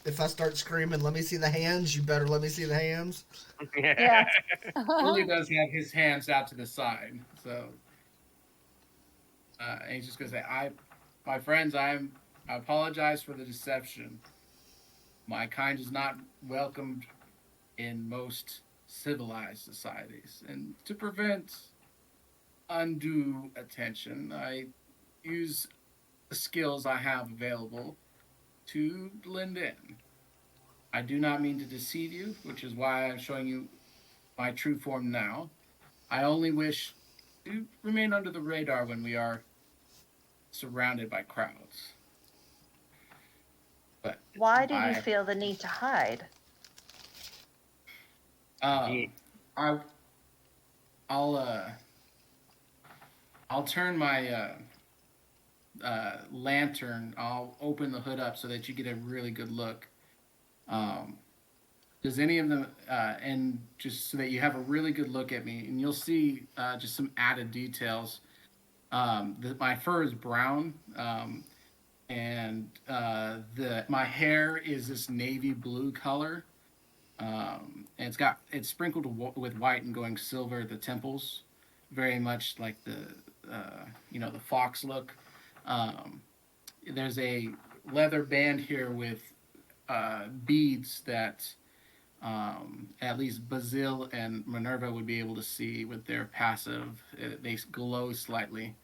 If I start screaming, "Let me see the hands," you better let me see the hands. Yeah. Uli does have his hands out to the side, so and he's just gonna say, my friends, I apologize for the deception. My kind is not welcomed in most civilized societies, and to prevent undue attention, I use the skills I have available to blend in. I do not mean to deceive you, which is why I'm showing you my true form now. I only wish to remain under the radar when we are surrounded by crowds. But Why do you I- feel the need to hide? I, I'll turn my lantern. I'll open the hood up so that you get a really good look. Does any of them, and just so that you have a really good look at me, and you'll see just some added details. My fur is brown, and my hair is this navy blue color, and it's sprinkled with white and going silver at the temples, very much like the the fox look. There's a leather band here with beads that at least Basil and Minerva would be able to see with their passive. They glow slightly.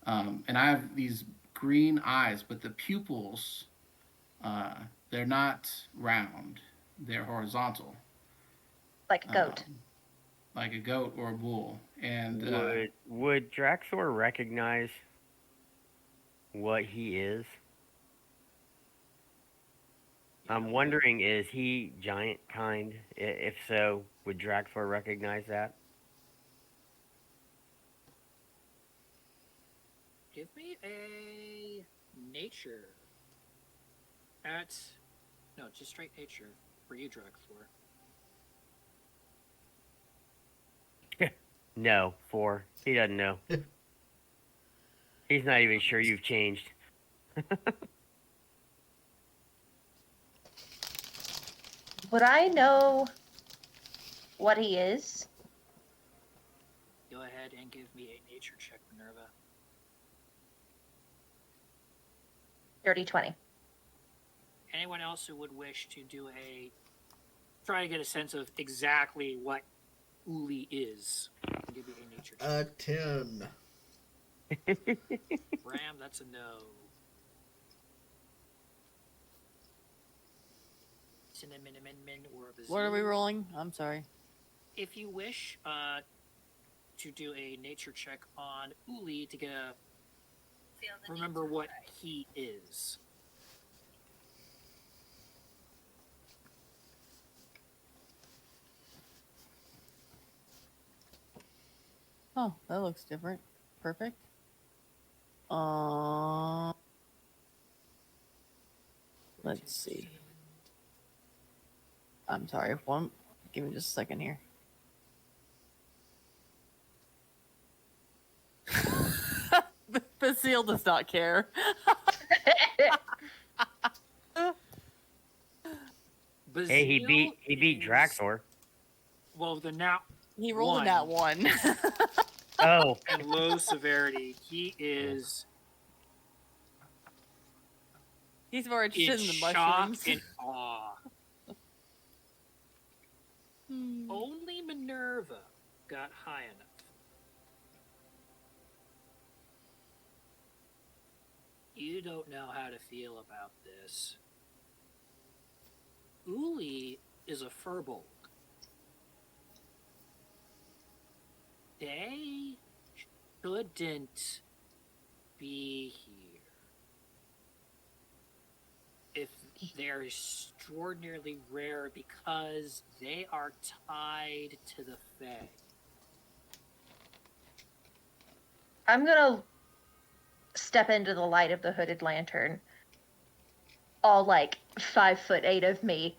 And I have these green eyes, but the pupils, they're not round. They're horizontal. Like a goat. Like a goat or a bull. And would Drakthor recognize what he is? I'm wondering, is he giant kind? If so, would Drakthor recognize that? Give me a nature. No, just straight nature for you, Drakthor. No, 4. He doesn't know. He's not even sure you've changed. Would I know what he is? Go ahead and give me a nature check, Minerva. Dirty 20. Anyone else who would wish to try to get a sense of exactly what Uli is? I'll give you a nature check. 10. Ram, that's a no. Cinnamon, or a What are we bazoo. rolling? I'm sorry. If you wish to do a nature check on Uli to get remember what he is. Oh, that looks different. Perfect. Let's see. I'm sorry. Give me just a second here. Basile does not care. Hey, he Bazil beat is- Drakthor. Well, the now He rolled in that one. Oh, and low severity. He is He's more interested in the shock mushrooms. and awe. Hmm. Only Minerva got high enough. You don't know how to feel about this. Uli is a furbolg. They shouldn't be here. If they're extraordinarily rare because they are tied to the Fae. I'm gonna step into the light of the hooded lantern. All like 5'8" of me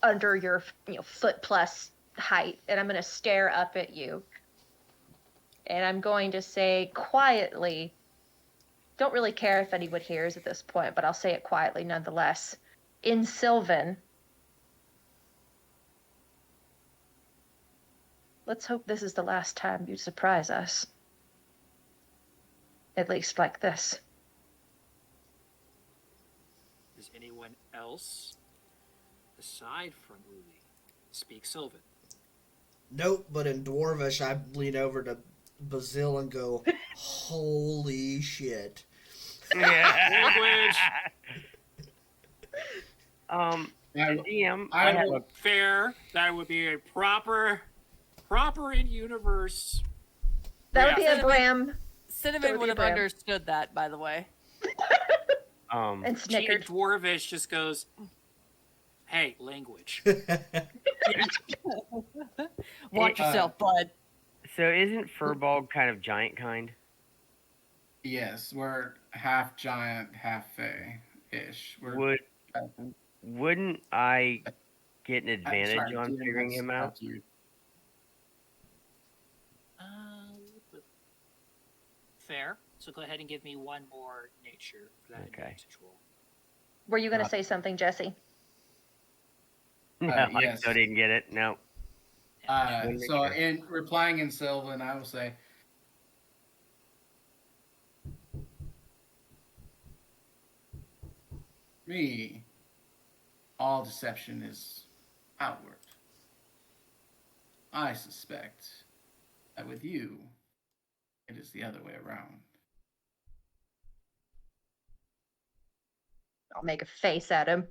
under your foot plus height, and I'm gonna stare up at you. And I'm going to say quietly, don't really care if anyone hears at this point, but I'll say it quietly nonetheless. In Sylvan, let's hope this is the last time you surprise us. At least like this. Does anyone else, aside from Uli, speak Sylvan? Nope, but in Dwarvish, I lean over to Bazil and go, "Holy shit!" Language. The DM, I I have will- a Fair. That would be a proper in universe. That would be a Yeah. Bram That Cinnamon would would be have Bram. understood that, by the way. and She in snickered. Dwarvish just goes, "Hey, language." Watch yourself, bud. So isn't Furbolg kind of giant kind? Yes, we're half giant, half fey ish. Wouldn't I get an advantage Sorry, on DM, figuring that's him out? up to you. Fair. So go ahead and give me one more nature for that Okay. advantage roll. Were you going to say something, Jesse? No, I yes. still didn't get it. No. So in replying in Sylvan, I will say, me, all deception is outward. I suspect that with you, it is the other way around. I'll make a face at him.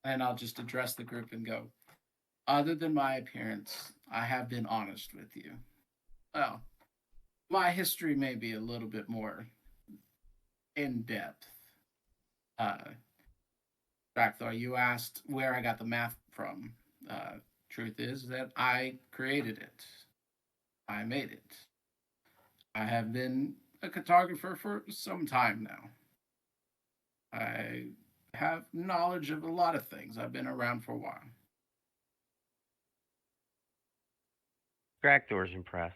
And I'll just address the group and go, other than my appearance, I have been honest with you. Well, my history may be a little bit more in depth. Drakthor, you asked where I got the math from. Truth is that I created it. I made it. I have been a cartographer for some time now. I have knowledge of a lot of things. I've been around for a while. Drakthor's impressed.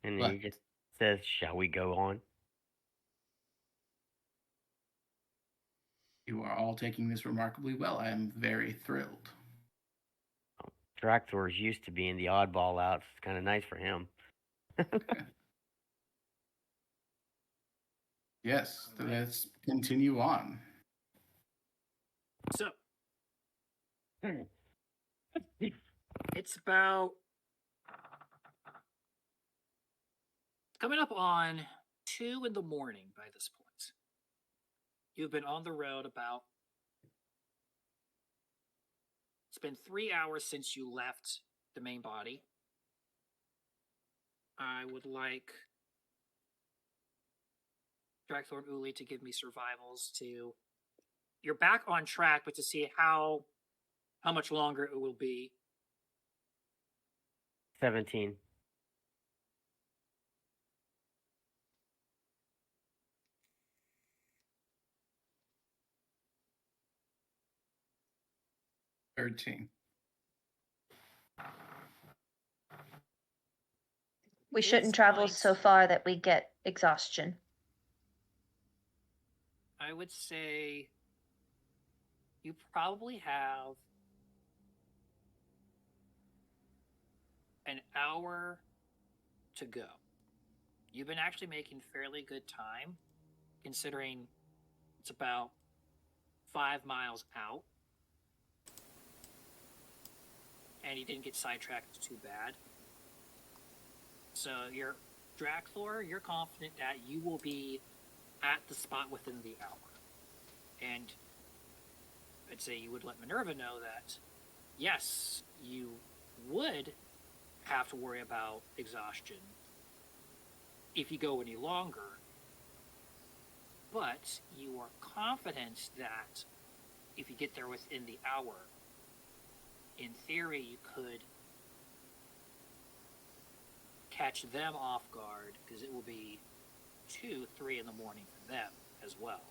And What? he just says, "Shall we go on?" You are all taking this remarkably well. I am very thrilled. Drakthor's used to being the oddball out. It's kind of nice for him. Yes, let's continue on. So it's about coming up on 2 in the morning by this point. You've been on the road it's been 3 hours since you left the main body. I would like Drakthor and Uli to give me survivals to. You're back on track, but to see how much longer it will be. 17. $13. We This shouldn't travel might- so far that we get exhaustion. I would say you probably have an hour to go. You've been actually making fairly good time, considering it's about 5 miles out. And you didn't get sidetracked too bad. So you're Drakthor, you're confident that you will be at the spot within the hour. And I'd say you would let Minerva know that, yes, you would have to worry about exhaustion if you go any longer, but you are confident that if you get there within the hour, in theory, you could catch them off guard, because it will be 2, 3 in the morning for them as well.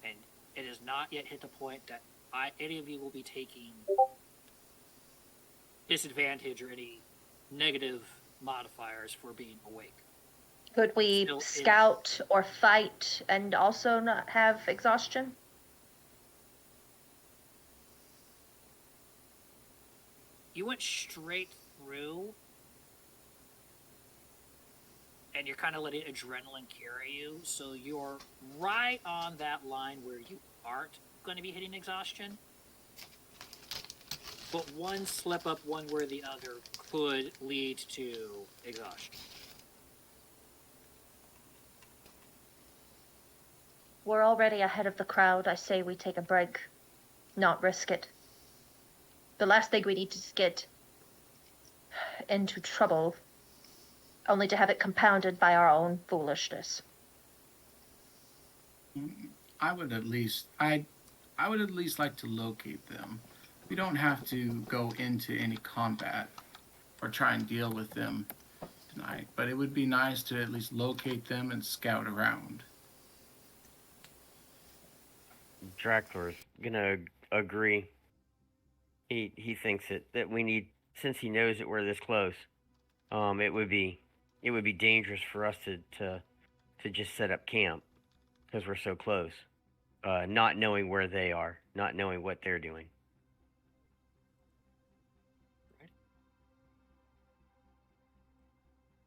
And it has not yet hit the point that any of you will be taking disadvantage or any negative modifiers for being awake. Could we Still in- scout or fight and also not have exhaustion? You went straight through, and you're kind of letting adrenaline carry you, so you're right on that line where you aren't going to be hitting exhaustion. But one slip up one way or the other could lead to exhaustion. We're already ahead of the crowd. I say we take a break, not risk it. The last thing we need to get into trouble, only to have it compounded by our own foolishness. I would at least like to locate them. We don't have to go into any combat or try and deal with them tonight, but it would be nice to at least locate them and scout around. Drakthor's gonna agree. He thinks that we need, since he knows that we're this close. It would be dangerous for us to just set up camp because we're so close, not knowing where they are, not knowing what they're doing.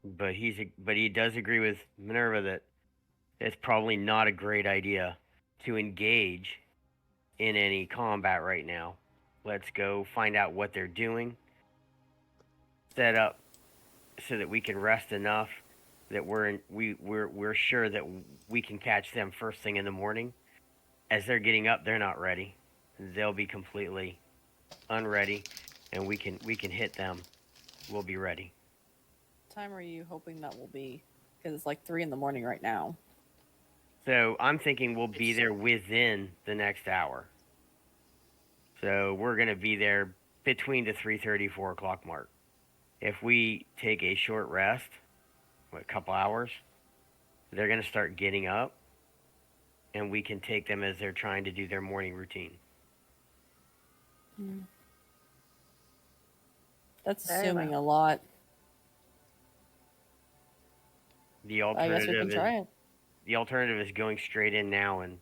But he does agree with Minerva that it's probably not a great idea to engage in any combat right now. Let's go find out what they're doing, set up so that we can rest enough that we're sure that we can catch them first thing in the morning. As they're getting up, they're not ready. They'll be completely unready, and we can hit them. We'll be ready. What time are you hoping that will be? Because it's like 3 in the morning right now. So I'm thinking we'll be there within the next hour. So we're going to be there between the 3:30, 4 o'clock mark. If we take a short rest, a couple hours, they're going to start getting up, and we can take them as they're trying to do their morning routine. That's Very assuming well. a lot. The I guess we can try it. The alternative is going straight in now and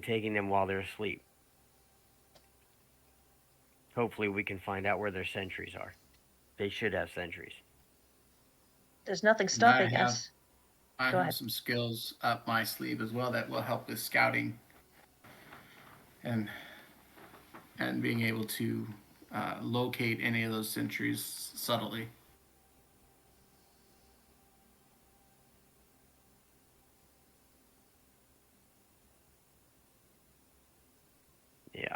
taking them while they're asleep. Hopefully we can find out where their sentries are. They should have sentries. There's nothing stopping have- us. I Go have ahead. some skills up my sleeve as well that will help with scouting and being able to locate any of those sentries subtly. Yeah,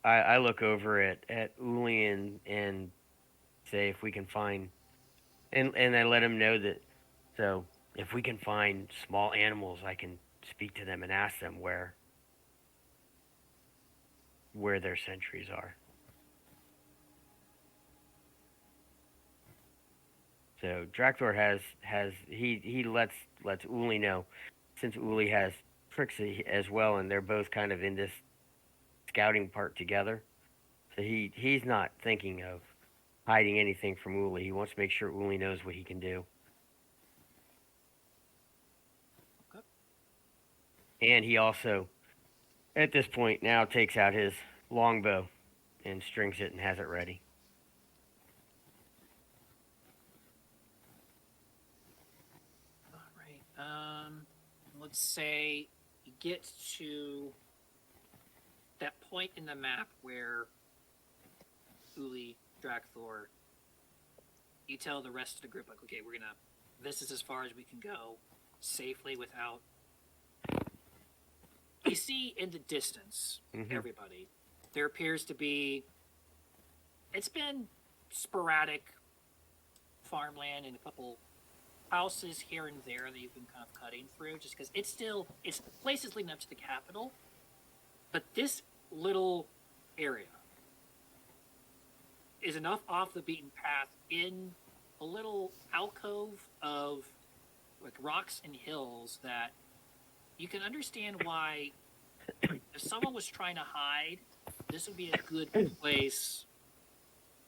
I look over at Uli and say if we can find, and I let him know that. So if we can find small animals, I can speak to them and ask them where their sentries are. So Drakthor he lets Uli know, since Uli has Trixie as well, and they're both kind of in this scouting part together. So he's not thinking of hiding anything from Uli. He wants to make sure Uli knows what he can do. Okay. And he also, at this point, now takes out his longbow and strings it and has it ready. All right. Let's say you get to that point in the map where Uli, Drakthor, you tell the rest of the group, like, okay, this is as far as we can go safely without. You see in the distance, everybody, there appears to be. It's been sporadic farmland and a couple houses here and there that you've been kind of cutting through, just because it's places leading up to the capital, but this little area is enough off the beaten path in a little alcove of like rocks and hills that you can understand why if someone was trying to hide, this would be a good place.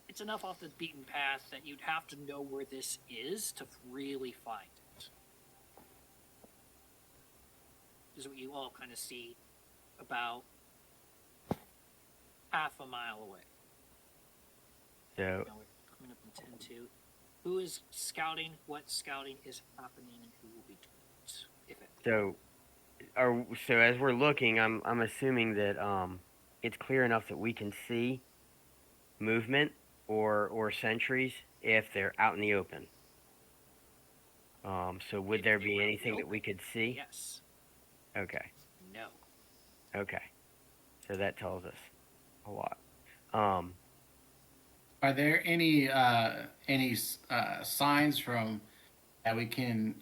It's enough off the beaten path that you'd have to know where this is to really find it. This is what you all kind of see about half a mile away. So Now we're coming up in 10-2. Who is scouting? What scouting is happening, and who will be doing it? If it. so as we're looking, I'm assuming that it's clear enough that we can see movement or sentries if they're out in the open. So would If there they be were anything that open, we could see? Yes. Okay. No. Okay. So that tells us a lot. Are there any signs from that we can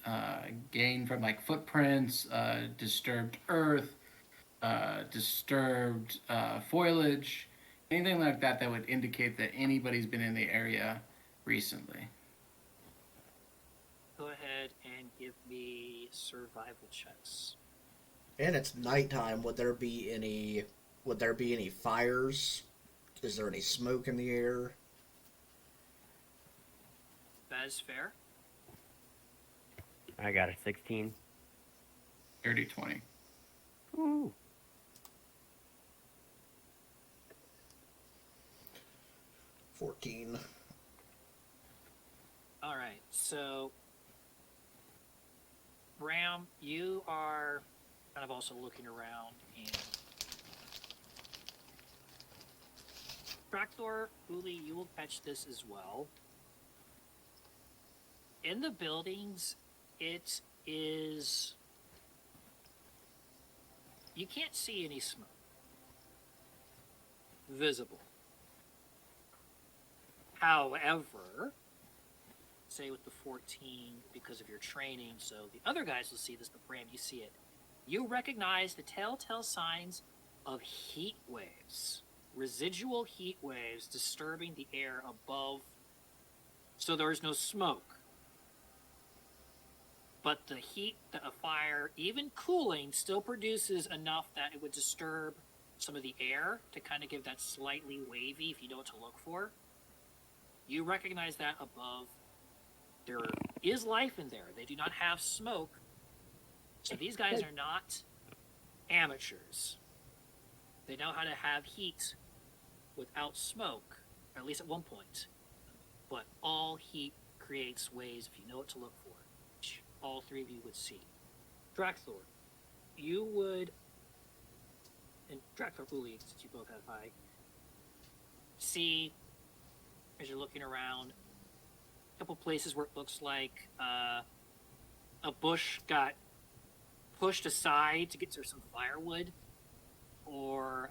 gain from like footprints, disturbed earth, disturbed foliage, anything like that that would indicate that anybody's been in the area recently? Go ahead and give me survival checks. And it's nighttime. Would there be any fires? Is there any smoke in the air? That is fair. I got a 16. 30, 20. Ooh. 14. All right. So, Bram, you are kind of also looking around, and Drakthor, Uli, you will catch this as well. In the buildings, it is. You can't see any smoke visible. However, say with the 14, because of your training, so the other guys will see this, but Bram, you see it. You recognize the telltale signs of heat waves, residual heat waves disturbing the air above, so there is no smoke. But the heat that a fire, even cooling, still produces enough that it would disturb some of the air to kind of give that slightly wavy, if you know what to look for. You recognize that above. There is life in there. They do not have smoke. So these guys are not amateurs. They know how to have heat without smoke, or at least at one point. But all heat creates waves if you know what to look for. All three of you would see. Drakthor, you would, and Drakthor, Uli, since you both have high, see, as you're looking around, a couple places where it looks like a bush got pushed aside to get to some firewood, or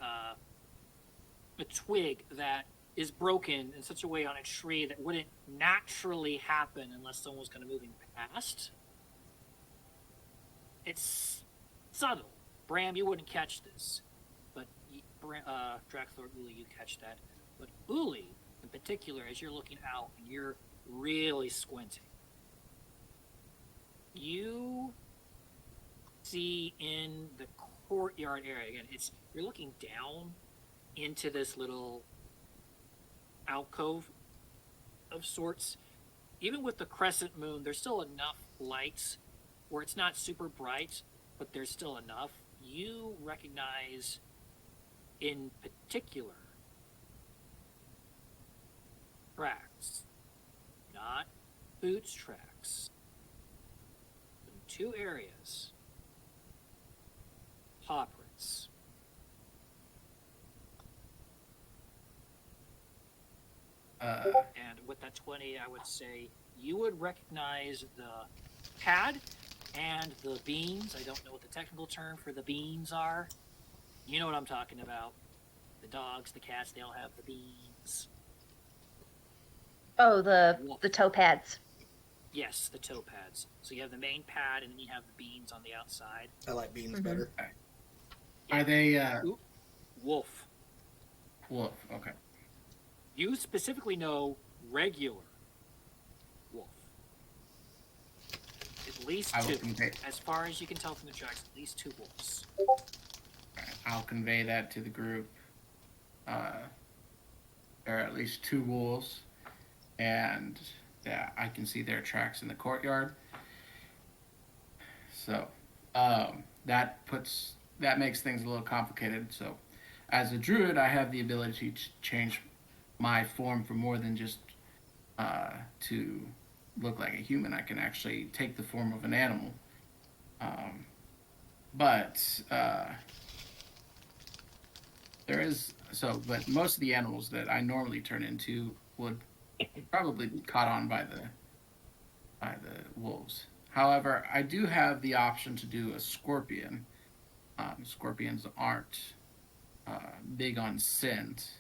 a twig that is broken in such a way on a tree that wouldn't naturally happen unless someone was kind of moving past. it's subtle. Bram, you wouldn't catch this, but Drakthor, Uli, you catch that. But Uli, in particular, as you're looking out and you're really squinting, you see in the courtyard area again. You're looking down into this little alcove of sorts. Even with the crescent moon, there's still enough lights where it's not super bright, but there's still enough. You recognize, in particular, tracks, not boots tracks, in two areas, paw prints. And with that 20, I would say you would recognize the pad and the beans. I don't know what the technical term for the beans are. You know what I'm talking about. The dogs, the cats, they all have the beans. Oh, the toe pads. Yes, the toe pads. So you have the main pad and then you have the beans on the outside. I like beans better. Are they Wolf. wolf? Okay. You specifically know regular wolf. At least I will two. convey. As far as you can tell from the tracks, at least 2 wolves. I'll convey that to the group. There are at least 2 wolves, and yeah, I can see their tracks in the courtyard. So that makes things a little complicated. So, as a druid, I have the ability to change my form for more than just to look like a human. I can actually take the form of an animal. But most of the animals that I normally turn into would probably be caught on by the wolves. However, I do have the option to do a scorpion. Scorpions aren't big on scent,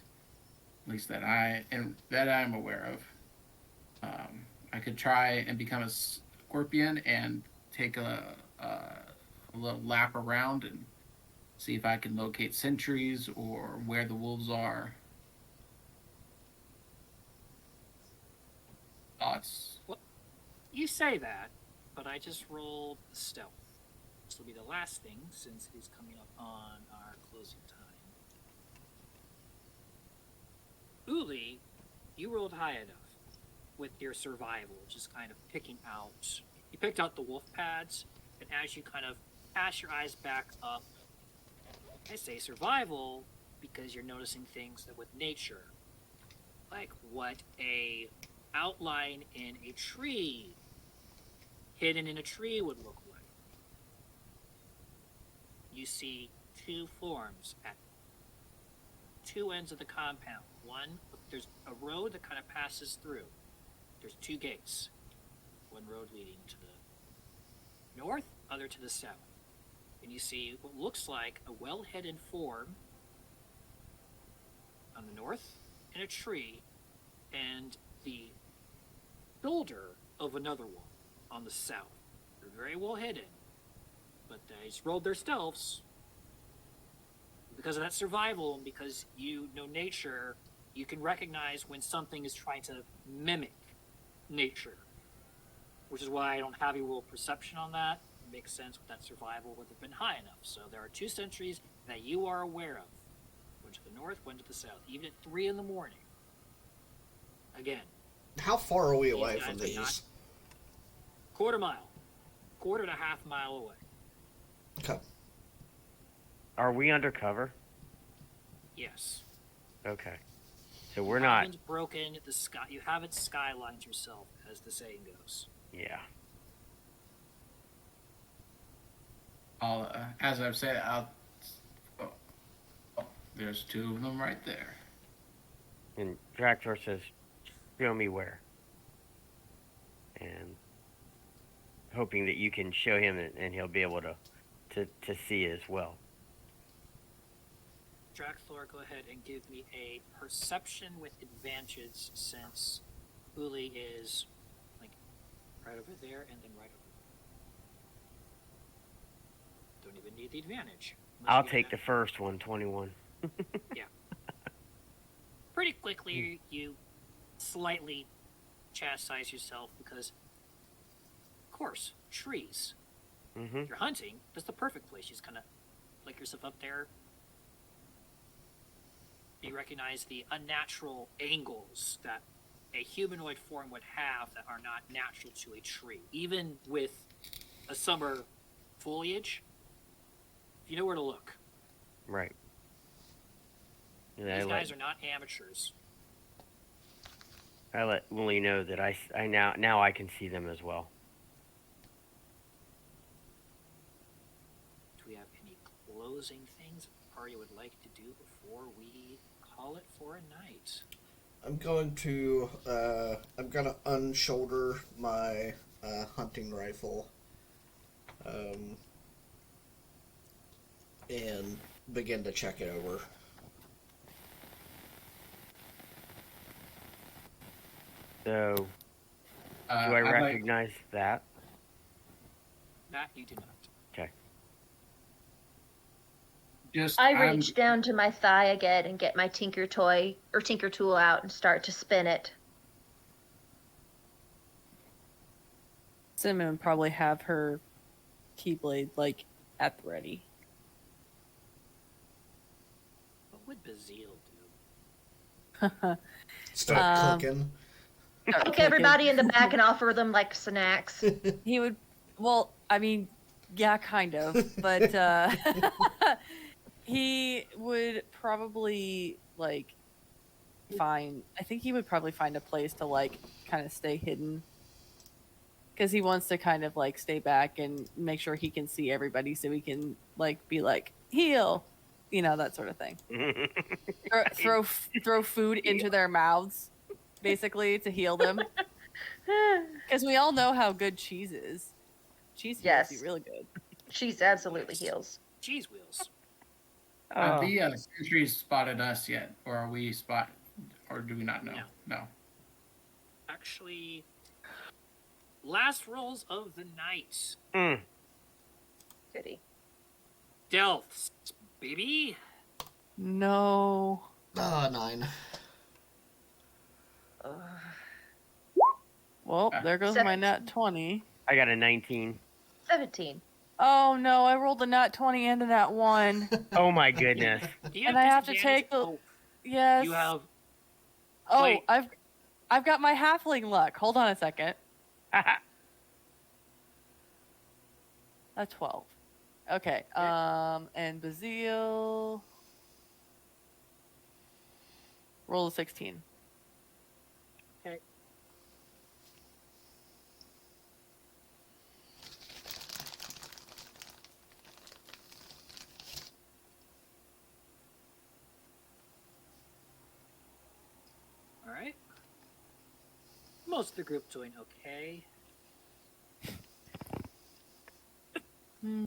at least that I'm aware of. I could try and become a scorpion and take a little lap around and see if I can locate sentries or where the wolves are. Thoughts? Well, you say that, but I just rolled the stealth. This will be the last thing since it is coming up on our closing time. Uli, you rolled high enough with your survival, just kind of picking out. You picked out the wolf pads, and as you kind of pass your eyes back up, I say survival because you're noticing things that with nature, like what a outline in a tree, hidden in a tree would look like. You see 2 forms at 2 ends of the compound. One, there's a road that kind of passes through. There's 2 gates. One road leading to the north, other to the south. And you see what looks like a well-hidden form on the north in a tree, and the shoulder of another one on the south. They're very well hidden, but they just rolled their stealths. Because of that survival, and because you know nature, you can recognize when something is trying to mimic nature. Which is why I don't have a roll perception on that. It makes sense with that survival would have been high enough. So there are 2 sentries that you are aware of. One to the north, one to the south. Even at 3 in the morning. Again. How far are we these away guys from are these? not- Quarter mile. 1.5 mile away. Okay. Are we undercover? Yes. Okay. So we're You not. haven't broken the sky. You haven't skylined yourself, as the saying goes. Yeah. I'll, as I've said, there's 2 of them right there. And Drakthor says, "Show me where." And hoping that you can show him and he'll be able to see as well. Drakthor, go ahead and give me a perception with advantage, since Uli is like right over there and then right over don't even need the advantage. Unless I'll you get take the that. first one, 21. Pretty quickly, you slightly chastise yourself because, of course, trees. Mm-hmm. If you're hunting, that's the perfect place. You just kind of flick yourself up there. You recognize the unnatural angles that a humanoid form would have that are not natural to a tree. Even with a summer foliage, you know where to look. Right. And These guys are not amateurs. I let Willie know that I now I can see them as well. Do we have any closing things the party would like to do before we call it for a night? I'm going to unshoulder my hunting rifle, and begin to check it over. So, do I I'd like- recognize that? That you do not. Okay. I I'm- reach down to my thigh again and get my tinker tool out and start to spin it. Cinnamon would probably have her keyblade like at the ready. What would Bazil do? Start cooking. Look everybody in the back and offer them like snacks. He would. Well, I mean, yeah, kind of, but he would probably like find. I think he would probably find a place to like kind of stay hidden, because he wants to kind of like stay back and make sure he can see everybody, so he can like be like heal, that sort of thing. Throw food into their mouths, basically to heal them, because we all know how good cheese is. Cheese Yes. heals you really good. Cheese absolutely heals. Cheese wheels. Have Oh. the sentries spotted us yet, or are we spotted, or do we not know? No. Actually, last rolls of the night. Mm. Goody. Delphs, baby. No. 9. Well, there goes my 17. nat 20. I got a 19. 17. Oh no, I rolled a nat 20 and a nat 1. Oh my goodness. Do you And I have to disadvantage? take the- Oh, Yes. you have. Oh, wait. I've got my halfling luck. Hold on a second. A 12. Okay. And Bazil roll a 16. Okay. All right. Most of the group doing okay. Hmm.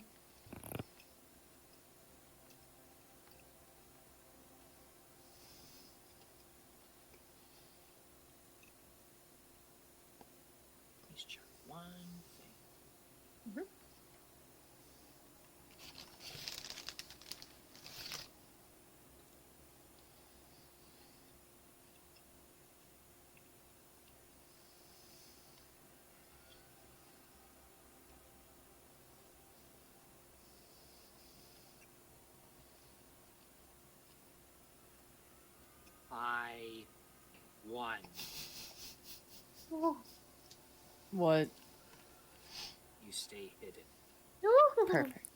Let's check one thing. I won. What? You stay hidden. Perfect.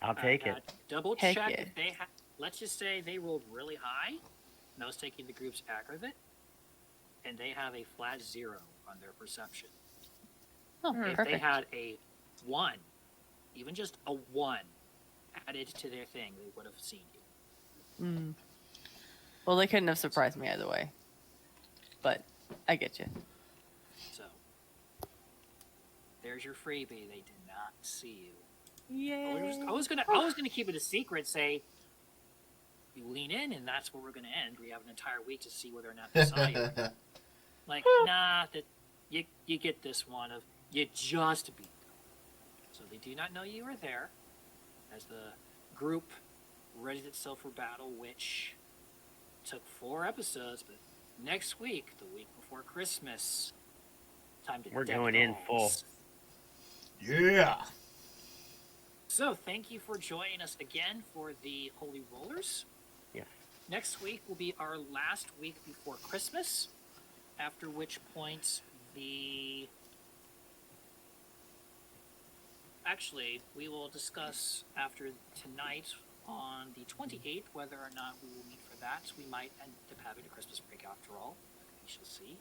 I'll take it. Double Heck check yeah. if they let's just say they rolled really high, and I was taking the group's aggravate, and they have a flat 0 on their perception. Oh, If perfect. they had a 1, even just a 1 added to their thing, they would have seen you. Mm. Well, they couldn't have surprised me either way. But I get you. So there's your freebie. They did not see you. Yay. I was gonna keep it a secret. Say you lean in, and that's where we're gonna end. We have an entire week to see whether or not they saw you. Like, nah, that you get this one of you just beat them. So they do not know you were there. as the group readies itself for battle, which took 4 episodes, but next week, the week before Christmas, time to We're deck going the in full. halls. Yeah. So, thank you for joining us again for the Holy Rollers. Yes. Next week will be our last week before Christmas, after which point Actually, we will discuss after tonight on the 28th whether or not we will meet for that. We might end up having a Christmas break after all. We shall see.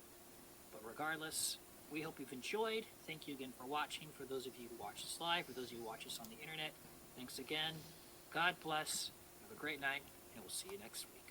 But regardless, we hope you've enjoyed. Thank you again for watching. For those of you who watch us live, for those of you who watch us on the internet, thanks again. God bless. Have a great night, and we'll see you next week.